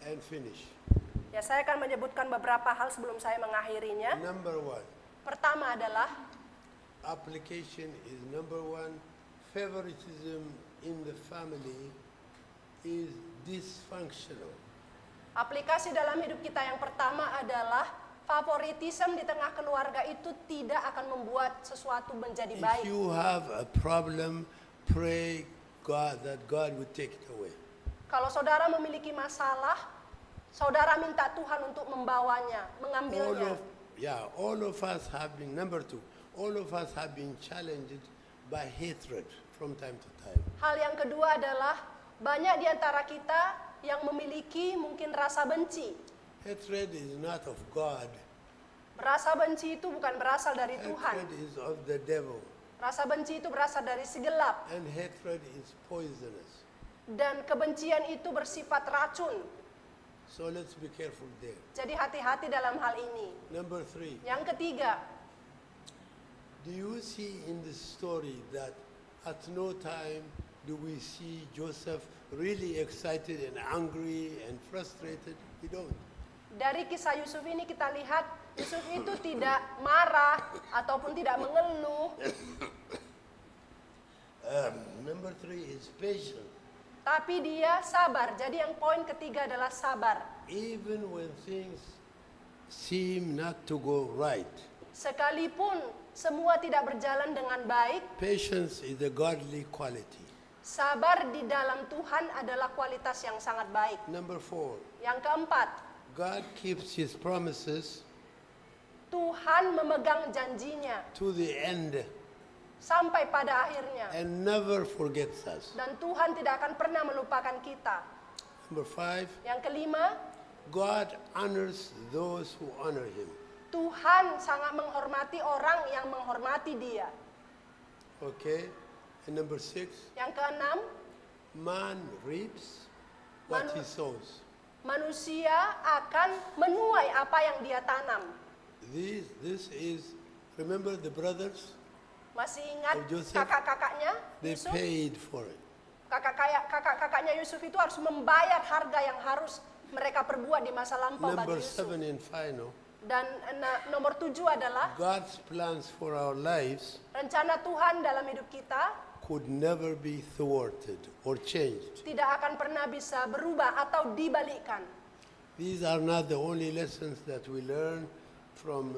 and finish. Ya, saya akan menyebutkan beberapa hal sebelum saya mengakhirinya. Number one, Pertama adalah application is number one. Favoritism in the family is dysfunctional. aplikasi dalam hidup kita yang pertama adalah favoritisme di tengah keluarga itu tidak akan membuat sesuatu menjadi If baik. you have a problem, pray God that God would take it away. Kalau saudara memiliki masalah, saudara minta Tuhan untuk membawanya, mengambilnya. All of us have been, number two, all of us have been challenged by hatred from time to time. Hal yang kedua adalah banyak di antara kita yang memiliki mungkin rasa benci. Hatred is not of God. Rasa benci itu bukan berasal dari Tuhan. Hatred is of the devil. Rasa benci itu berasal dari si gelap. And hatred is poisonous. Dan kebencian itu bersifat racun. So let's be careful there. Jadi hati-hati dalam hal ini. Number three, Yang ketiga, do you see in the story that at no time do we see Joseph really excited and angry and frustrated? We don't. dari kisah Yusuf ini kita lihat Yusuf itu tidak marah ataupun tidak mengeluh, Number three is patience. tapi dia sabar. Jadi yang poin ketiga adalah sabar. Even when things seem not to go right, Sekalipun semua tidak berjalan dengan baik, patience is a godly quality. sabar di dalam Tuhan adalah kualitas yang sangat baik. Number four, Yang keempat, God keeps his promises Tuhan memegang janjinya to the end sampai pada akhirnya. and never forgets us. Dan Tuhan tidak akan pernah melupakan kita. Number five, Yang kelima, God honors those who honor him. Tuhan sangat menghormati orang yang menghormati dia. Okay? And number six, Yang keenam, man reaps what Manu- he sows. manusia akan menuai apa yang dia tanam. This is, remember the brothers? Masih ingat Oh, Joseph, kakak-kakaknya They Yusuf? paid for it. Kakak-kakaknya Yusuf itu harus membayar harga yang harus mereka perbuat di masa lampau bagi Number Yusuf. 7 and final, Dan nomor 7 adalah God's plans for our lives rencana Tuhan dalam hidup kita could never be thwarted or changed. tidak akan pernah bisa berubah atau dibalikkan. These are not the only lessons that we learn from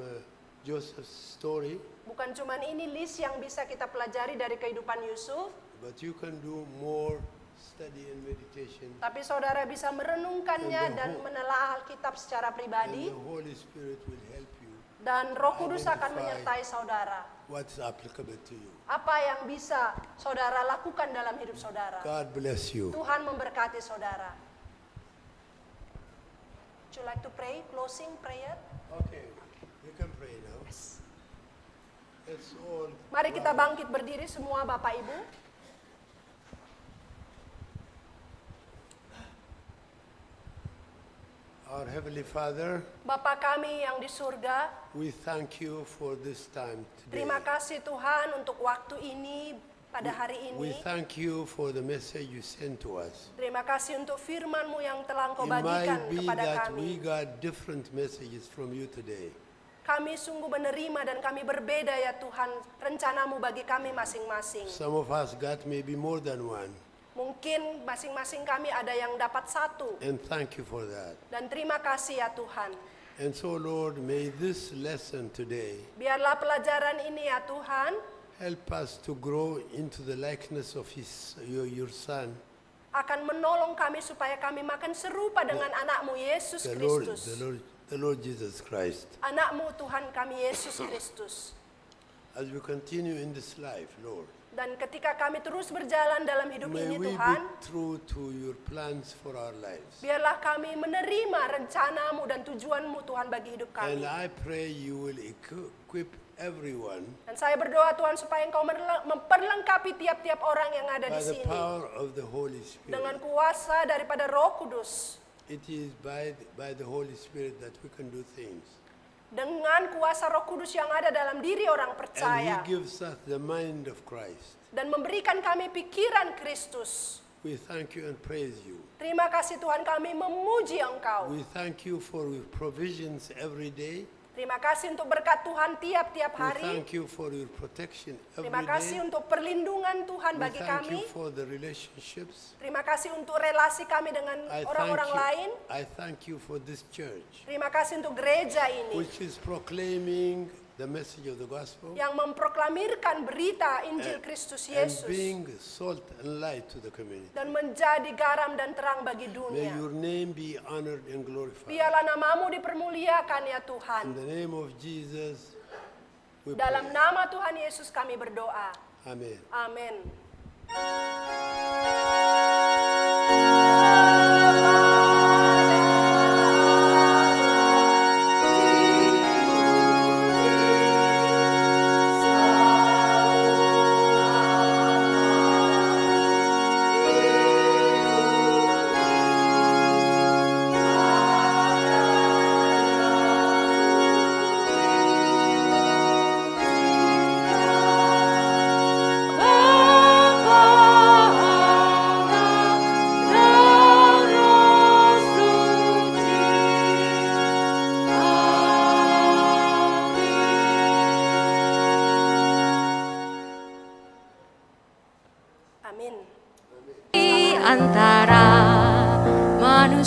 Joseph's story, Bukan cuman ini list yang bisa kita pelajari dari kehidupan Yusuf, but you can do more study and meditation, tapi saudara bisa merenungkannya dan menelaah Alkitab secara and pribadi, the Holy Spirit will help you dan Roh Kudus akan Identify. menyertai saudara. what's applicable to you. Apa yang bisa saudara lakukan dalam hidup saudara. God bless you. Tuhan memberkati saudara. Would you like to pray? Closing prayer? Okay, you can pray now. Let's all Mari kita bangkit berdiri semua Bapak Ibu. Our Heavenly Father, Bapa kami yang di surga, we thank you for this time today. terima kasih Tuhan untuk waktu ini pada hari We ini. thank you for the message you sent to us. Terima kasih untuk firman-Mu yang telah Engkau It bagikan might be kepada that we kami. got different messages from you today. Kami sungguh menerima dan kami berbeda ya Tuhan, rencana-Mu bagi kami masing-masing. Some of us got maybe more than one, Mungkin masing-masing kami ada yang dapat satu. and thank you for that. Dan terima kasih ya Tuhan. And so, Lord, may this lesson today Biarlah pelajaran ini ya Tuhan, help us to grow into the likeness of your Son, akan menolong kami supaya kami makan serupa dengan anakmu Yesus Kristus. The Lord Jesus Christ. Anakmu Tuhan kami Yesus Kristus. As we continue in this life, Lord, Dan ketika kami terus berjalan dalam hidup may ini we Tuhan, be true to your plans for our lives. biarlah kami menerima rencanamu dan tujuanmu Tuhan bagi hidup kami. And I pray you will equip everyone Dan saya berdoa Tuhan supaya Engkau memperlengkapi tiap-tiap orang yang ada by di the sini power of the Holy dengan Spirit. kuasa daripada Roh Kudus. It is by the Holy Spirit that we can do things. Dengan kuasa Roh Kudus yang ada dalam diri orang And percaya He gives us the mind of Christ. dan memberikan kami pikiran Kristus. We thank you and praise you. Terima kasih Tuhan, kami memuji Engkau. We thank you for your provisions every day. Terima kasih untuk berkat Tuhan tiap-tiap We hari. thank you for your protection every Terima kasih day. untuk perlindungan Tuhan We bagi thank you kami. for the relationships. Terima kasih untuk relasi kami dengan orang-orang lain. I thank you for this church, Terima kasih untuk gereja ini which is proclaiming the message of the gospel yang memproklamirkan berita Injil Kristus and Yesus being salt and light to the community. dan menjadi garam dan terang bagi May dunia. your name be honored and glorified. Biarlah namamu dipermuliakan ya In Tuhan. the name of Jesus, we Dalam pray. nama Tuhan Yesus kami berdoa. Amen. Amin. Amin. Di antara manusia